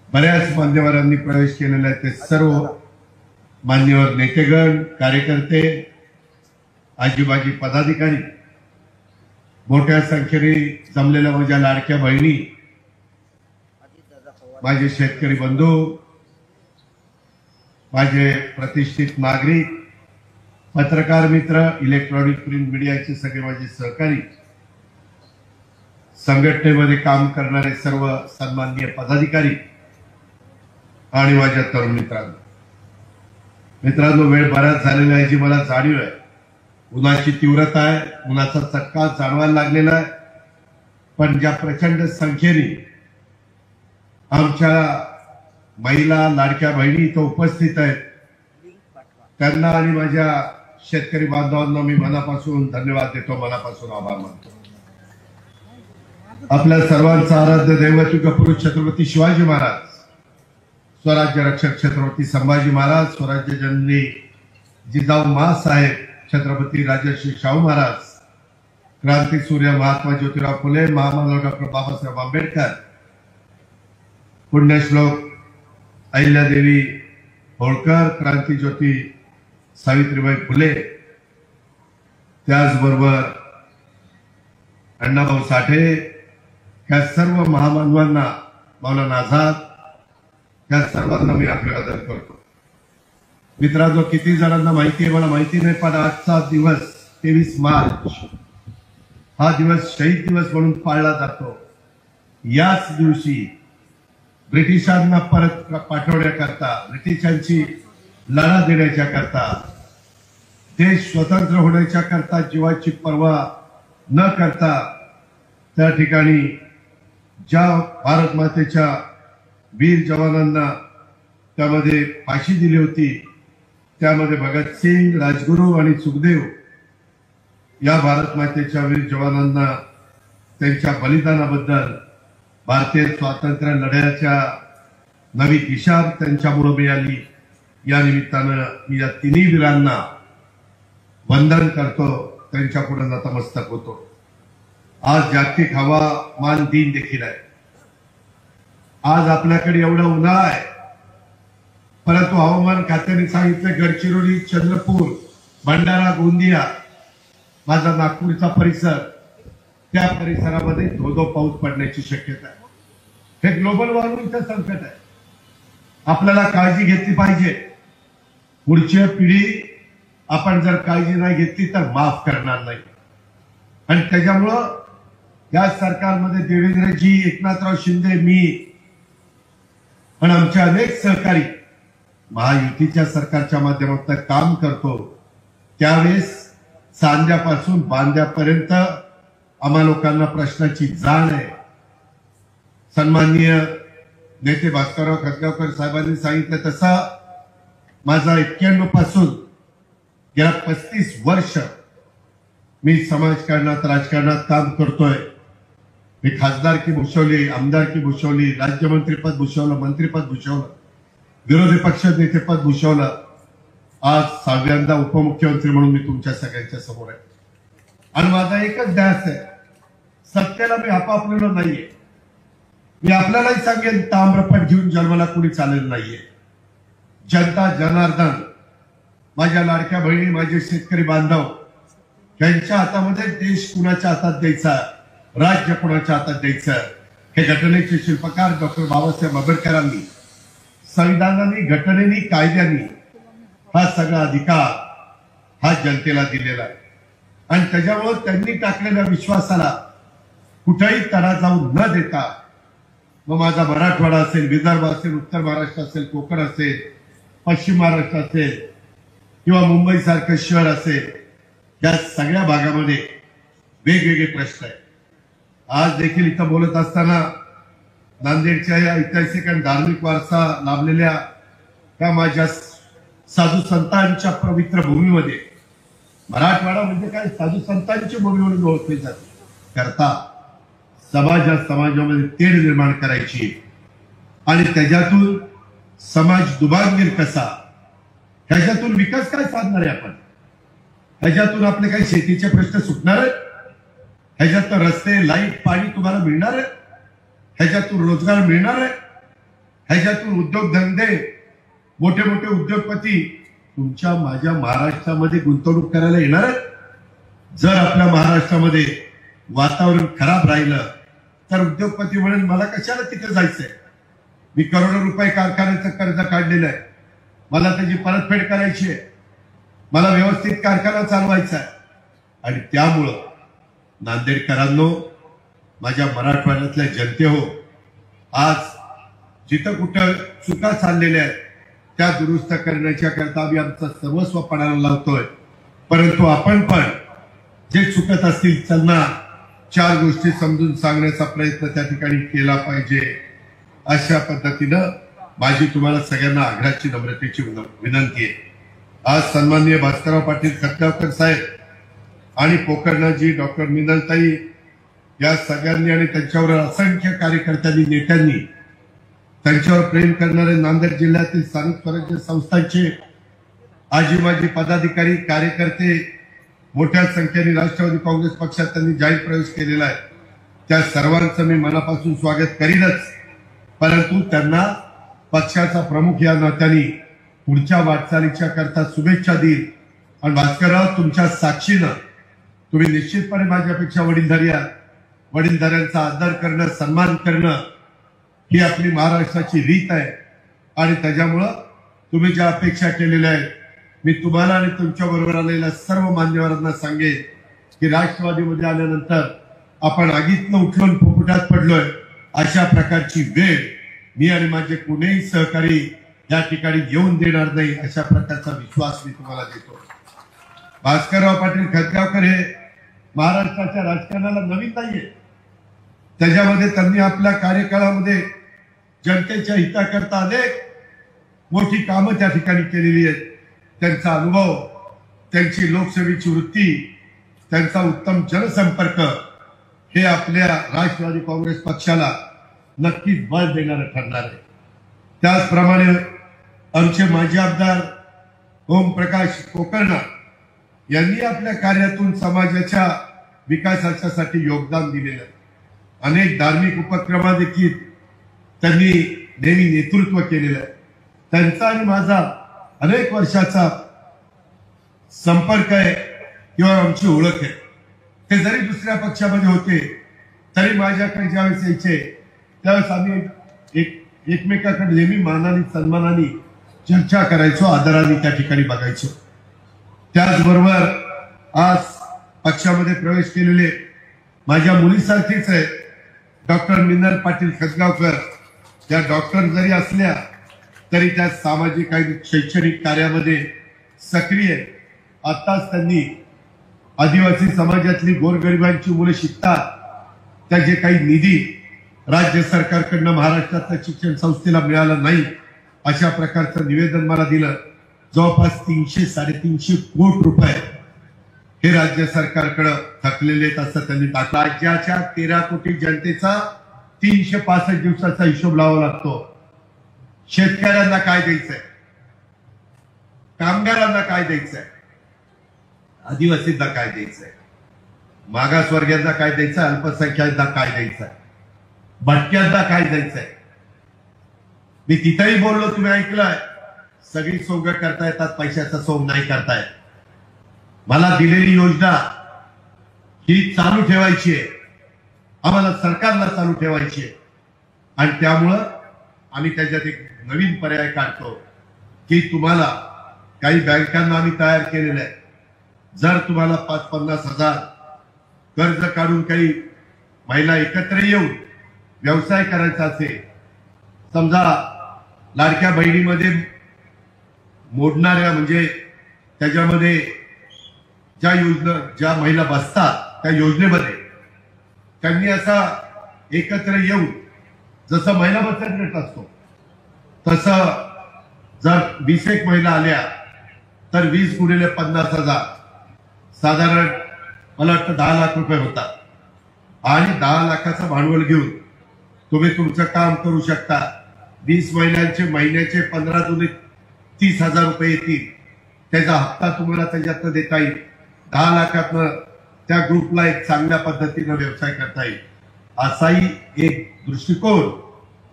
बऱ्याच मान्यवरांनी प्रवेश केलेला आहे. ते सर्व मान्यवर नेतेगण, कार्यकर्ते, आजीबाजी पदाधिकारी, मोठ्या संख्येने जमलेल्या माझ्या लाडक्या बहिणी, माझे शेतकरी बंधू, माझे प्रतिष्ठित नागरिक, पत्रकार मित्र, इलेक्ट्रॉनिक प्रिंट मीडियाचे सगळे माझे सहकारी, संघटनेमध्ये काम करणारे सर्व सन्माननीय पदाधिकारी आणि माझ्या तरुण मित्रांनो, वेळ बराच झालेला आहे, जी मला जाणीव आहे. उन्हाची तीव्रता आहे, उन्हाचा चटका जाणवायला लागलेला आहे. पण ज्या प्रचंड संख्येने आमच्या महिला, लाडक्या बहिणी इथं उपस्थित आहेत, त्यांना आणि माझ्या शेतकरी बांधवांना मी मनापासून धन्यवाद देतो, मनापासून आभार मानतो. आपल्या सर्वांचा आराध्य दैवत युगपुरुष छत्रपती शिवाजी महाराज, स्वराज्य रक्षक छत्रपती संभाजी महाराज, स्वराज्य जननी जिजाऊ माँसाहेब छत्रपती राजर्षी शाहू महाराज, क्रांती सूर्य महात्मा ज्योतिराव फुले, महामानव डॉक्टर बाबासाहेब आंबेडकर, पुण्यश्लोक अहिल्यादेवी होळकर, क्रांतीज्योती सावित्रीबाई फुले, त्याचबरोबर अण्णाभाऊ साठे, या सर्व महामानवांना, मौलाना आझाद, या सर्वांना मी अभिवादन करतो. मित्रांनो, किती जणांना माहिती आहे मला माहिती नाही, पण आजचा दिवस 23 मार्च हा दिवस शहीद दिवस म्हणून पाळला जातो. याच दिवशी ब्रिटिशांना परत पाठवण्याकरता, ब्रिटिशांची लढा देण्याच्या करता, देश स्वतंत्र होण्याच्या करता जीवाची पर्वा न करता त्या ठिकाणी ज्या भारत मातेच्या वीर जवानांना त्यामध्ये फाशी दिली होती, त्यामध्ये भगतसिंग, राजगुरू आणि सुखदेव या भारत मातेच्या वीर जवानांना त्यांच्या बलिदानाबद्दल, भारतीय स्वातंत्र्य लढ्याच्या नवी दिशा त्यांच्यामुळे मिळाली, या निमित्तानं मी या तिन्ही वीरांना वंदन करतो, त्यांच्या पुढे नतमस्तक होतो. आज जागतिक हवामान दिन देखील आहे. आज आपल्याकडे एवढा उन्हाळा आहे, परंतु हवामान खात्याने सांगितलं गडचिरोली, चंद्रपूर, भंडारा, गोंदिया, माझा नागपूरचा परिसर, त्या परिसरामध्ये धोधो पाऊस पडण्याची शक्यता आहे. हे ग्लोबल वॉर्मिंगचं संकट आहे. आपल्याला काळजी घेतली पाहिजे. पुढची पिढी आपण जर काळजी नाही घेतली तर माफ करणार नाही. आणि त्याच्यामुळं या सरकारमध्ये देवेंद्रजी, एकनाथराव शिंदे, मी पण आमचे अनेक सहकारी महायुतीच्या सरकारच्या माध्यमातून काम करतो. त्यावेळेस सांध्यापासून बांध्यापर्यंत आम्हा लोकांना प्रश्नाची जाण आहे. सन्माननीय नेते भास्करराव खतगावकर साहेबांनी सांगितलं तसं माझा 91 पासून गेल्या 35 वर्ष मी समाजकारणात, राजकारणात काम करतोय. मी खासदारकी भूषवली, आमदारकी भूषवली, राज्यमंत्रीपद भूषवलं, मंत्रीपद भूषवलं, विरोधी पक्ष नेतेपद भूषवलं. आज 6व्यांदा उपमुख्यमंत्री म्हणून मी तुमच्या सगळ्यांच्या समोर आहे. आणि माझा एकच ध्यास आहे, सत्तेला मी आपापलेलो नाहीये. मी आपल्यालाही सांगेन, ताम्रपट घेऊन जन्माला कुणी चालेल नाहीये. जनता जनार्दन, माझ्या लाडक्या बहिणी, माझे शेतकरी बांधव, यांच्या हातामध्ये देश कुणाच्या हातात द्यायचा, राज्य कुणाच्या हातात द्यायचं, हे घटनेचे शिल्पकार डॉक्टर बाबासाहेब आंबेडकरांनी, संविधानाने, घटनेने, कायद्याने हा सगळा अधिकार हा जनतेला दिलेला आहे. आणि त्याच्यामुळे त्यांनी टाकलेल्या विश्वासाला कुठेही तडा जाऊ न देता, मग माझा मराठवाडा असेल, विदर्भ असेल, उत्तर महाराष्ट्र असेल, कोकण असेल, पश्चिम महाराष्ट्र असेल किंवा मुंबई सारखं शहर असेल, या सगळ्या भागामध्ये वेगवेगळे प्रश्न आहेत. आज देखील इथं बोलत असताना नांदेडच्या या ऐतिहासिक आणि धार्मिक वारसा लाभलेल्या त्या माझ्या साधू संतांच्या पवित्र भूमीमध्ये, मराठवाडा म्हणजे काय साधू संतांची भूमी म्हणून ओळखली जाते, करता समाजामध्ये तेढ निर्माण करायची आणि त्याच्यातून समाज दुभांगीर कसा, ह्याच्यातून विकास काय साधणार आहे आपण, ह्याच्यातून आपले काही शेतीचे प्रश्न सुटणार आहेत, ह्याच्यात रस्ते, लाईट, पाणी तुम्हाला मिळणार आहे, ह्याच्यातून रोजगार मिळणार आहे, ह्याच्यातून उद्योगधंदे, मोठे मोठे उद्योगपती तुमच्या माझ्या महाराष्ट्रामध्ये गुंतवणूक करायला येणार आहेत. जर आपल्या महाराष्ट्रामध्ये वातावरण खराब राहिलं तर उद्योगपती म्हणेल मला कशाला तिथे जायचंय, मी करोडो रुपये कारखान्याचं कर्ज काढलेलं आहे, मला त्याची परतफेड करायची आहे, मला व्यवस्थित कारखाना चालवायचा आहे. आणि त्यामुळं नांदेडकरांनो, माझ्या मराठवाड्यातल्या जनते हो, आज जिथं कुठं चुका चाललेल्या आहेत त्या दुरुस्त करण्याच्या करता आम्ही आमचं सर्वस्व पणाला लावतोय. परंतु आपण पण जे चुकत असतील त्यांना 4 गोष्टी समजून सांगण्याचा प्रयत्न त्या ठिकाणी केला पाहिजे. अशा पद्धतीनं माझी तुम्हाला सगळ्यांना आग्रहाची, नम्रतेची विनंती आहे. आज सन्माननीय भास्करराव पाटील खतगावकर साहेब आणि पोकर्णजी, डॉक्टर मिनलताई या सगळ्यांनी आणि त्यांच्यावर असंख्य कार्यकर्त्यांनी, नेत्यांनी, त्यांच्यावर प्रेम करणारे नांदेड जिल्ह्यातील स्थानिक स्वराज्य संस्थांचे आजी माजी पदाधिकारी, कार्यकर्ते मोठ्या संख्येने राष्ट्रवादी काँग्रेस पक्षात त्यांनी जाहीर प्रवेश केलेला आहे. त्या सर्वांचं मी मनापासून स्वागत करीनच, परंतु त्यांना पक्षाचा प्रमुख या नात्याने पुढच्या वाटचालीच्या करता शुभेच्छा देईल. आणि भास्करराव, तुमच्या साक्षीनं तुम्ही निश्चितपणे माझ्यापेक्षा वडीलधारी आहात. वडीलधाऱ्यांचा आदर करणं, सन्मान करणं ही आपली महाराष्ट्राची रीत आहे. आणि त्याच्यामुळं तुम्ही ज्या अपेक्षा केलेल्या आहेत, मी तुम्हाला आणि तुमच्या बरोबर आलेल्या सर्व मान्यवरांना सांगेन की राष्ट्रवादीमध्ये आल्यानंतर आपण आगीतनं उठून फुफुटात पडलोय, अशा प्रकारची वेळ मी आणि माझे कोणीही सहकारी या ठिकाणी येऊन देणार नाही, अशा प्रकारचा विश्वास मी तुम्हाला देतो. भास्करराव पाटील खतगावकर हे महाराष्ट्राच्या राजकारणाला नवीन नाहीये. त्याच्यामध्ये त्यांनी आपल्या कार्यकाळामध्ये जनतेच्या हिताकरता अनेक मोठी कामं त्या ठिकाणी केलेली आहेत. त्यांचा अनुभव, त्यांची लोकसेवेची वृत्ती, त्यांचा उत्तम जनसंपर्क हे आपल्या राष्ट्रवादी काँग्रेस पक्षाला नक्कीच बळ देणारं ठरणार आहे. त्याचप्रमाणे आमचे माजी आमदार ओमप्रकाश कोकर्णा यांनी आपल्या कार्यातून समाजाच्या विकासासाठी योगदान दिलेलं आहे. अनेक धार्मिक उपक्रमांना देखील त्यांनी नेहमी नेतृत्व केलेलं आहे. त्यांचा आणि माझा अनेक वर्षाचा संपर्क आहे किंवा आमची ओळख आहे. ते जरी दुसऱ्या पक्षामध्ये होते तरी माझ्याकडे ज्यावेळेस यायचे त्यावेळेस आम्ही एकमेकाकडे नेहमी मानाने सन्मानाने चर्चा करायचो, आदराने त्या ठिकाणी बघायचो. त्याचबरोबर आज पक्षामध्ये प्रवेश केलेले माझ्या मुलीसारखीच आहे डॉक्टर मिनल पाटील खतगावकर. त्या डॉक्टर जरी असल्या तरी त्या सामाजिक आणि शैक्षणिक कार्यामध्ये सक्रिय. आताच त्यांनी आदिवासी समाजातली गोरगरिबांची मुलं शिकतात त्याचे काही निधी राज्य सरकारकडनं महाराष्ट्रातल्या शिक्षण संस्थेला मिळाला नाही, अशा प्रकारचं निवेदन मला दिलं. जवळपास 300-350 कोटी रुपये हे राज्य सरकारकडे थकलेले आहेत असं त्यांनी टाकलं. राज्याच्या 13 कोटी जनतेचा 365 दिवसाचा हिशोब लावावा लागतो. शेतकऱ्यांना काय द्यायचंय, कामगारांना काय द्यायचंय, आदिवासींना काय द्यायचंय, मागासवर्गीयांना काय द्यायचंय, अल्पसंख्याकांना काय द्यायचंय, भटक्यांना काय द्यायचंय. मी तिथेही बोललो, तुम्ही ऐकलंय, सगळी सोंग करता येतात, पैशाचा सोंग नाही करतायत. मला दिलेली योजना ही चालू ठेवायची आहे, आम्हाला सरकारला चालू ठेवायची आहे. आणि त्यामुळं आम्ही त्याच्यात एक नवीन पर्याय काढतो की तुम्हाला काही बँकांना आम्ही तयार केलेलं आहे. जर तुम्हाला 5-50 हजार कर्ज काढून काही महिला एकत्र येऊन व्यवसाय करायचा असेल, समजा लाडक्या बहिणीमध्ये मोडणाऱ्या म्हणजे त्याच्यामध्ये ज्या महिला बसतात त्या योजनेमध्ये त्यांनी असा एकत्र येऊन, जसं महिला बचत गट असतो तसं जर 20 महिला आल्या तर 20 × 50,000 साधारण मला वाटतं 10 लाख रुपये होतात. आणि 10 लाखाचं भांडवल घेऊन तुम्ही तुमचं काम करू शकता. 20 महिन्यांचे महिन्याचे 15 × 30,000 रुपये येतील. त्याचा हप्ता तुम्हाला त्याच्यातनं देता येईल. 10 लाखातनं त्या ग्रुपला एक चांगल्या पद्धतीनं व्यवसाय करता येईल. असाही एक दृष्टिकोन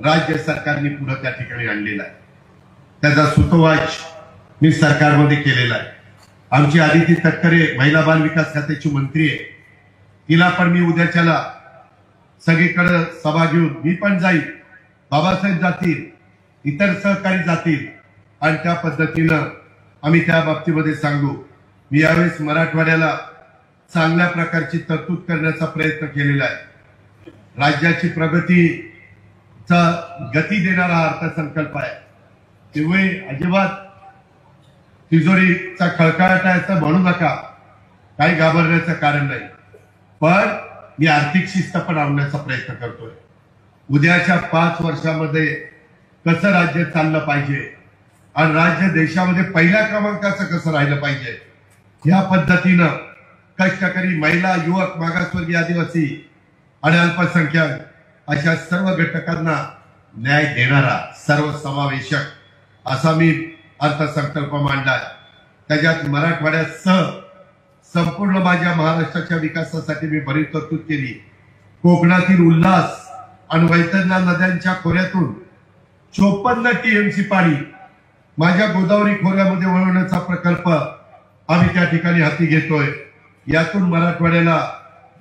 राज्य सरकारने पुढे त्या ठिकाणी आणलेला आहे. त्याचा सुतोवाच मी सरकारमध्ये केलेला आहे. आमची आदिती तटकरे महिला बाल विकास खात्याची मंत्री आहे. तिला पण मी उद्याच्याला सगळीकडे सभा घेऊन मी पण जाईल, बाबासाहेब जातील, इतर सहकारी जातील आणि त्या पद्धतीनं आम्ही त्या बाबतीमध्ये सांगू. मी यावेळेस मराठवाड्याला चांगल्या प्रकारची तरतूद करण्याचा प्रयत्न केलेला आहे. राज्याची प्रगतीचा गती देणारा अर्थसंकल्प आहे. तेव्हा अजिबात तिजोरीचा खळखळाट आहे असं म्हणू नका, काही घाबरण्याचं कारण नाही. पण मी आर्थिक शिस्त पण आणण्याचा प्रयत्न करतोय. उद्याच्या 5 वर्षामध्ये कसं राज्य चाललं पाहिजे आणि राज्य देशामध्ये पहिल्या क्रमांकाचं कसं राहिलं पाहिजे, या पद्धतीनं कष्टकरी महिला, युवक, मागासवर्गीय, आदिवासी आणि अल्पसंख्याक अशा सर्व घटकांना न्याय देणारा सर्वसमावेशक असा मी अर्थसंकल्प मांडलाय. त्याच्यात मराठवाड्यासह संपूर्ण माझ्या महाराष्ट्राच्या विकासासाठी मी बरीच तरतूद केली. कोकणातील उल्हास आणि वैतरणा नद्यांच्या खोऱ्यातून 54 TMC पाणी माझ्या गोदावरी खोऱ्यामध्ये वळवण्याचा प्रकल्प आम्ही त्या ठिकाणी हाती घेतोय. यातून मराठवाड्याला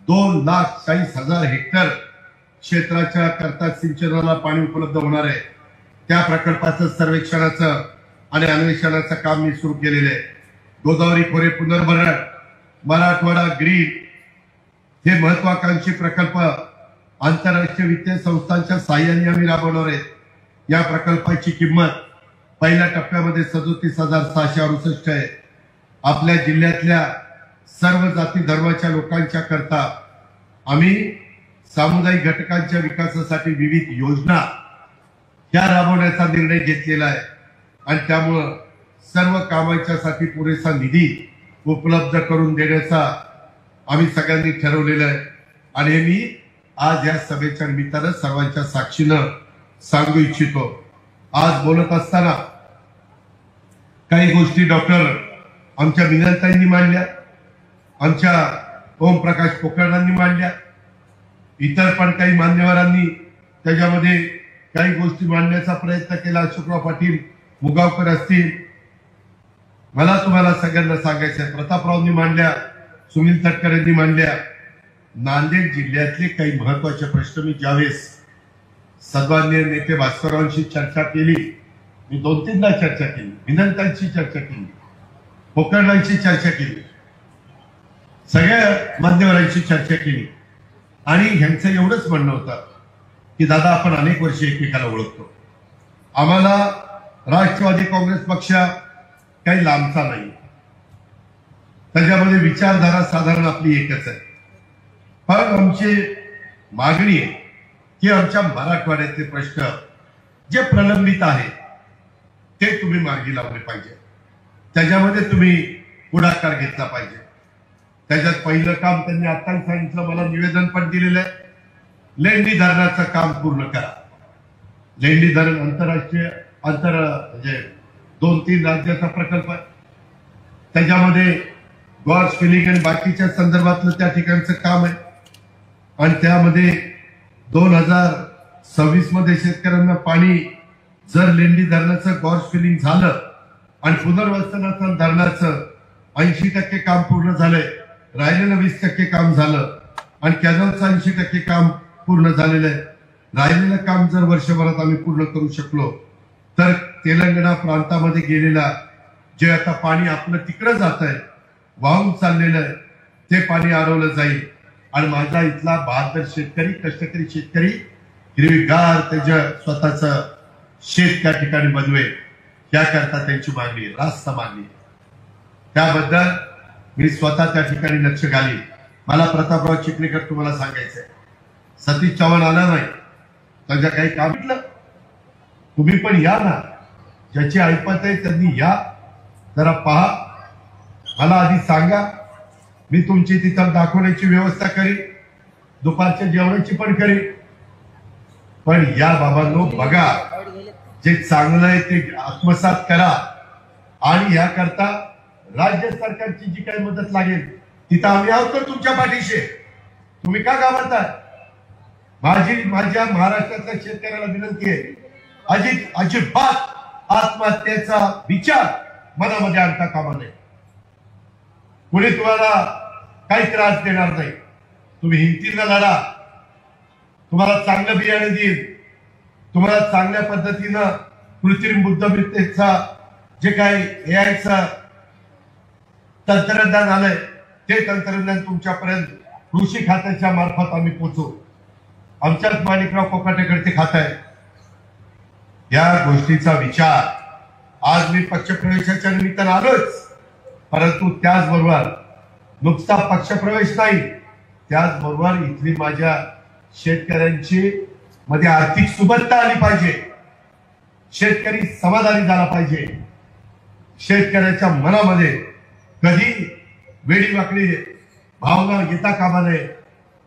2,40,000 हेक्टर क्षेत्राच्या करता सिंचनाला पाणी उपलब्ध होणार आहे. त्या प्रकल्पाचं सर्वेक्षणाचं आणि अन्वेषणाचं काम मी सुरू केलेलं आहे. गोदावरी खोरे पुनर्भरण, मराठवाडा ग्रीन हे महत्वाकांक्षी प्रकल्प आंतरराष्ट्रीय वित्तीय संस्थांच्या साहाय्याने आम्ही राबवणार आहेत. या प्रकल्पाची किंमत पहिल्या टप्प्यामध्ये 37,668 आहे. आपल्या जिल्ह्यातल्या सर्व जाती धर्माच्या लोकांच्या करता आम्ही सामुदायिक घटकांच्या विकासासाठी विविध योजना त्या राबवण्याचा निर्णय घेतलेला आहे आणि त्यामुळं सर्व कामांच्यासाठी पुरेसा निधी उपलब्ध करून देण्याचा आम्ही सगळ्यांनी ठरवलेलं आहे. आणि हे मी आज या सभेच्या निमित्तानं सर्वांच्या साक्षीनं सांगू इच्छितो. आज बोलत असताना काही गोष्टी डॉक्टर आमच्या विनंतांनी मांडल्या, आमच्या ओमप्रकाश पोकळांनी मांडल्या, इतर पण काही मान्यवरांनी त्याच्यामध्ये काही गोष्टी मांडण्याचा प्रयत्न केला. अशोकराव पाटील मुगावकर असतील, मला तुम्हाला सगळ्यांना सांगायचं आहे, प्रतापरावनी मांडल्या, सुनील तटकर यांनी मांडल्या. नांदेड जिल्ह्यातले काही महत्वाचे प्रश्न मी ज्यावेळेस सन्माननीय नेते भास्कररावांशी चर्चा केली, मी 2-3दा चर्चा केली, विनंतांची चर्चा केली, पोकळांची चर्चा केली, सगळ्या मान्यवरांची चर्चा केली आणि ह्यांचं एवढंच म्हणणं होतं की दादा आपण अनेक वर्षे एकमेकाला ओळखतो, आम्हाला राष्ट्रवादी काँग्रेस पक्ष काही लांबचा नाही, त्याच्यामध्ये विचारधारा साधारण आपली एकच आहे, पण आमची मागणी आहे की आमच्या मराठवाड्यातले प्रश्न जे प्रलंबित आहेत ते तुम्ही मार्गी लावले पाहिजे, त्याच्यामध्ये तुम्ही पुढाकार घेतला पाहिजे. त्याच्यात पहिलं काम त्यांनी आता सांगितलं, मला निवेदन पण दिलेलं आहे, लेंडी धरणाचं काम पूर्ण करा. लेंडी धरण आंतरराष्ट्रीय म्हणजे 2-3 राज्याचा प्रकल्प आहे, त्याच्यामध्ये गॉर्ज फिलिंग आणि बाकीच्या संदर्भातलं त्या ठिकाणचं काम आहे आणि त्यामध्ये 2026 मध्ये शेतकऱ्यांना पाणी जर लेंडी धरणाचं गॉर्ज फिलिंग झालं आणि पुनर्वसनाचं धरणाचं 80% काम पूर्ण झालंय, राहिलेलं 20% काम झालं आणि कॅनलचं 80% काम पूर्ण झालेलं आहे. राहिलेलं काम जर वर्षभरात आम्ही पूर्ण करू शकलो तर तेलंगणा प्रांतामध्ये गेलेला जे आता पाणी आपलं तिकडं जात आहे, वाहून चाललेलं आहे, ते पाणी अडवलं जाईल आणि माझा इथला 72 शेतकरी, कष्टकरी शेतकरी हिरवीगार त्याच्या स्वतःचं शेत त्या ठिकाणी बनवेल, याकरता त्यांची मागणी आहे, रास्त मागणी आहे. त्याबद्दल मी स्वतः त्या ठिकाणी लक्ष घालीन. मला प्रतापराव चिखलीकर तुम्हाला सांगायचंय, सतीश चव्हाण आला नाही, त्यांच्या काही काम म्हटलं, तुम्ही पण या ना, ज्याची ऐपत आहे त्यांनी या, जरा पहा, मला आधी सांगा, मी तुमची तिथं दाखवण्याची व्यवस्था करी, दुपारच्या जेवणाची पण करी, पण या बाबांनो बघा, जे चांगलं आहे ते आत्मसात करा आणि याकरता राज्य सरकारची जी काही मदत लागेल तिथं आम्ही आहोत तर तुमच्या पाठीशी. तुम्ही का घाबरताय? माझ्या महाराष्ट्रातल्या शेतकऱ्याला विनंती आहे, अजिबात आत्महत्येचा विचार मनामध्ये आणता कामा नये. कुणी तुम्हाला काही त्रास देणार नाही, तुम्ही हिमतीनं लढा, तुम्हाला चांगलं बियाणे देईल, तुम्हाला चांगल्या पद्धतीनं कृत्रिम बुद्धिमत्तेचा जे काही एआयचं तंत्रज्ञान आलंय ते तंत्रज्ञान तुमच्यापर्यंत कृषी खात्याच्या मार्फत आम्ही पोहोचू. आमच्याच माणिकराव कोकाटेकडचे खातं आहे. या गोष्टीचा विचार आज मी पक्षप्रवेशाच्या निमित्तानं आलोच, परंतु त्याचबरोबर नुसता पक्षप्रवेश नाही, त्याचबरोबर इथली माझ्या शेतकऱ्यांची मध्ये आर्थिक सुबत्ता आली पाहिजे, शेतकरी समाधानी झाला पाहिजे, शेतकऱ्याच्या मनामध्ये कधी वेडीवाकडी भावना घेता कामा नये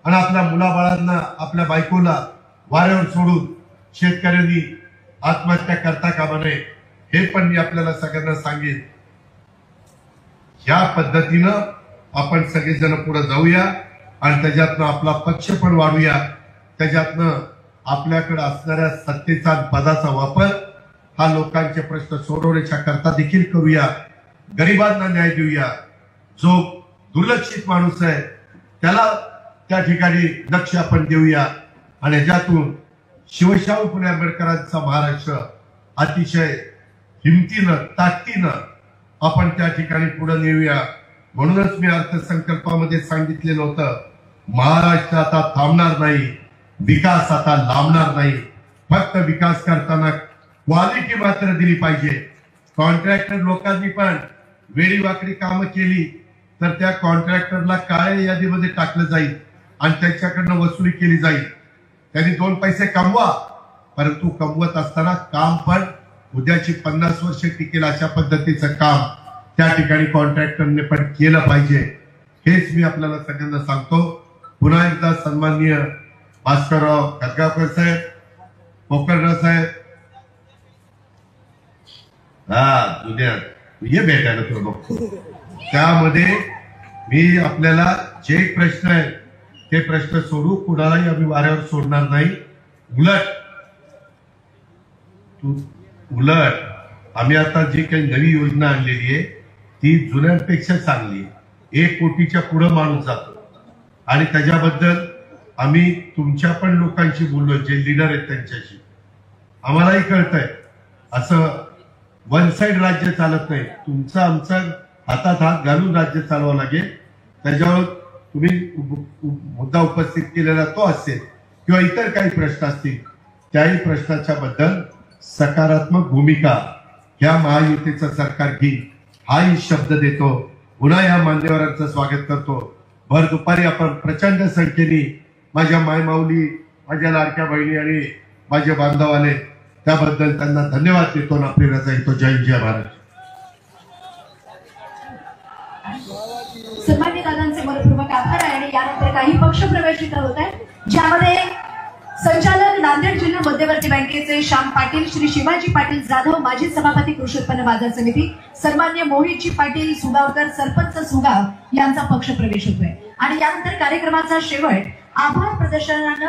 आणि आपल्या मुलाबाळांना आपल्या बायकोला वाऱ्यावर सोडून शेतकऱ्यांनी आत्महत्या करता कामा नये, हे पण मी आपल्याला सगळ्यांना सांगेन. या पद्धतीनं आपण सगळेजण पुढे जाऊया आणि त्याच्यातनं आपला पक्ष पण वाढूया. त्याच्यातनं आपल्याकडे असणाऱ्या सत्तेचा पदाचा वापर हा लोकांचे प्रश्न सोडवण्याच्या करता देखील करूया. गरिबांना न्याय देऊया. जो दुर्लक्षित माणूस आहे त्याला त्या ठिकाणी लक्ष आपण देऊया आणि याच्यातून शिवशाहू फुले आंबेडकरांचा महाराष्ट्र अतिशय हिमतीनं ताकदीनं आपण त्या ठिकाणी पुढे नेऊया. म्हणूनच मी अर्थसंकल्पामध्ये सांगितलेलं होतं, महाराष्ट्र आता थांबणार नाही, विकास आता लांबणार नाही. फक्त विकास करताना क्वालिटी मात्र दिली पाहिजे. कॉन्ट्रॅक्टर लोकांनी पण वेळीवाकडी कामं केली तर त्या कॉन्ट्रॅक्टरला काळ्या यादीमध्ये टाकलं जाईल आणि त्याच्याकडनं वसुली केली जाईल. त्यांनी 2 पैसे कमवा, परंतु कमवत असताना काम पण उद्याची 50 वर्ष टिकेल अशा पद्धतीचं काम त्या ठिकाणी कॉन्ट्रॅक्टरने पण केलं पाहिजे. हेच मी आपल्याला सगळ्यांना सांगतो. पुन्हा एकदा सन्माननीय भास्करराव खतगावकर साहेब, कोकणराव साहेब, दुनियात ये भेटायला तुला बघतो. त्यामध्ये मी आपल्याला जे प्रश्न आहेत ते प्रश्न सोडू, कुणालाही आम्ही वाऱ्यावर सोडणार नाही. उलट आम्ही आता जी काही नवी योजना आणलेली आहे ती जुन्यांपेक्षा चांगली. 1 कोटीच्या पुढे माणूस जातो आणि त्याच्याबद्दल आम्ही तुमच्या पण लोकांशी बोललो, जे लीडर आहेत त्यांच्याशी. आम्हालाही कळतंय असं वन साइड राज्य चालत नाही. तुमचं आमचं हातात हात घालून राज्य चालवावं लागेल. त्याच्यावर तुम्ही मुद्दा उपस्थित केलेला तो असेल किंवा इतर काही प्रश्न असतील, त्याही प्रश्नाच्या बद्दल सकारात्मक भूमिका ह्या महायुतीचं सरकार घेईल हाही शब्द देतो. पुन्हा या मान्यवरांचं स्वागत करतो. भर दुपारी आपण प्रचंड संख्येने माझ्या मायमाऊली, माझ्या लाडक्या बहिणी आणि माझे बांधव आले, त्याबद्दल त्यांना धन्यवाद देतो. आपली रजा येतो. जय जय महाराज. सन्मान्य दादांचे मनपूर्वक आभार आहे. आणि यानंतर काही पक्ष प्रवेश इथं होत आहे, ज्यामध्ये संचालक नांदेड जिल्हा मध्यवर्ती बँकेचे श्याम पाटील, श्री शिवाजी पाटील जाधव, माजी सभापती कृषी उत्पन्न बाजार समिती, सन्मान्य मोहितजी पाटील सुगावकर, सरपंच सुगाव यांचा पक्ष प्रवेश होतोय. आणि यानंतर कार्यक्रमाचा शेवट आभार प्रदर्शनानं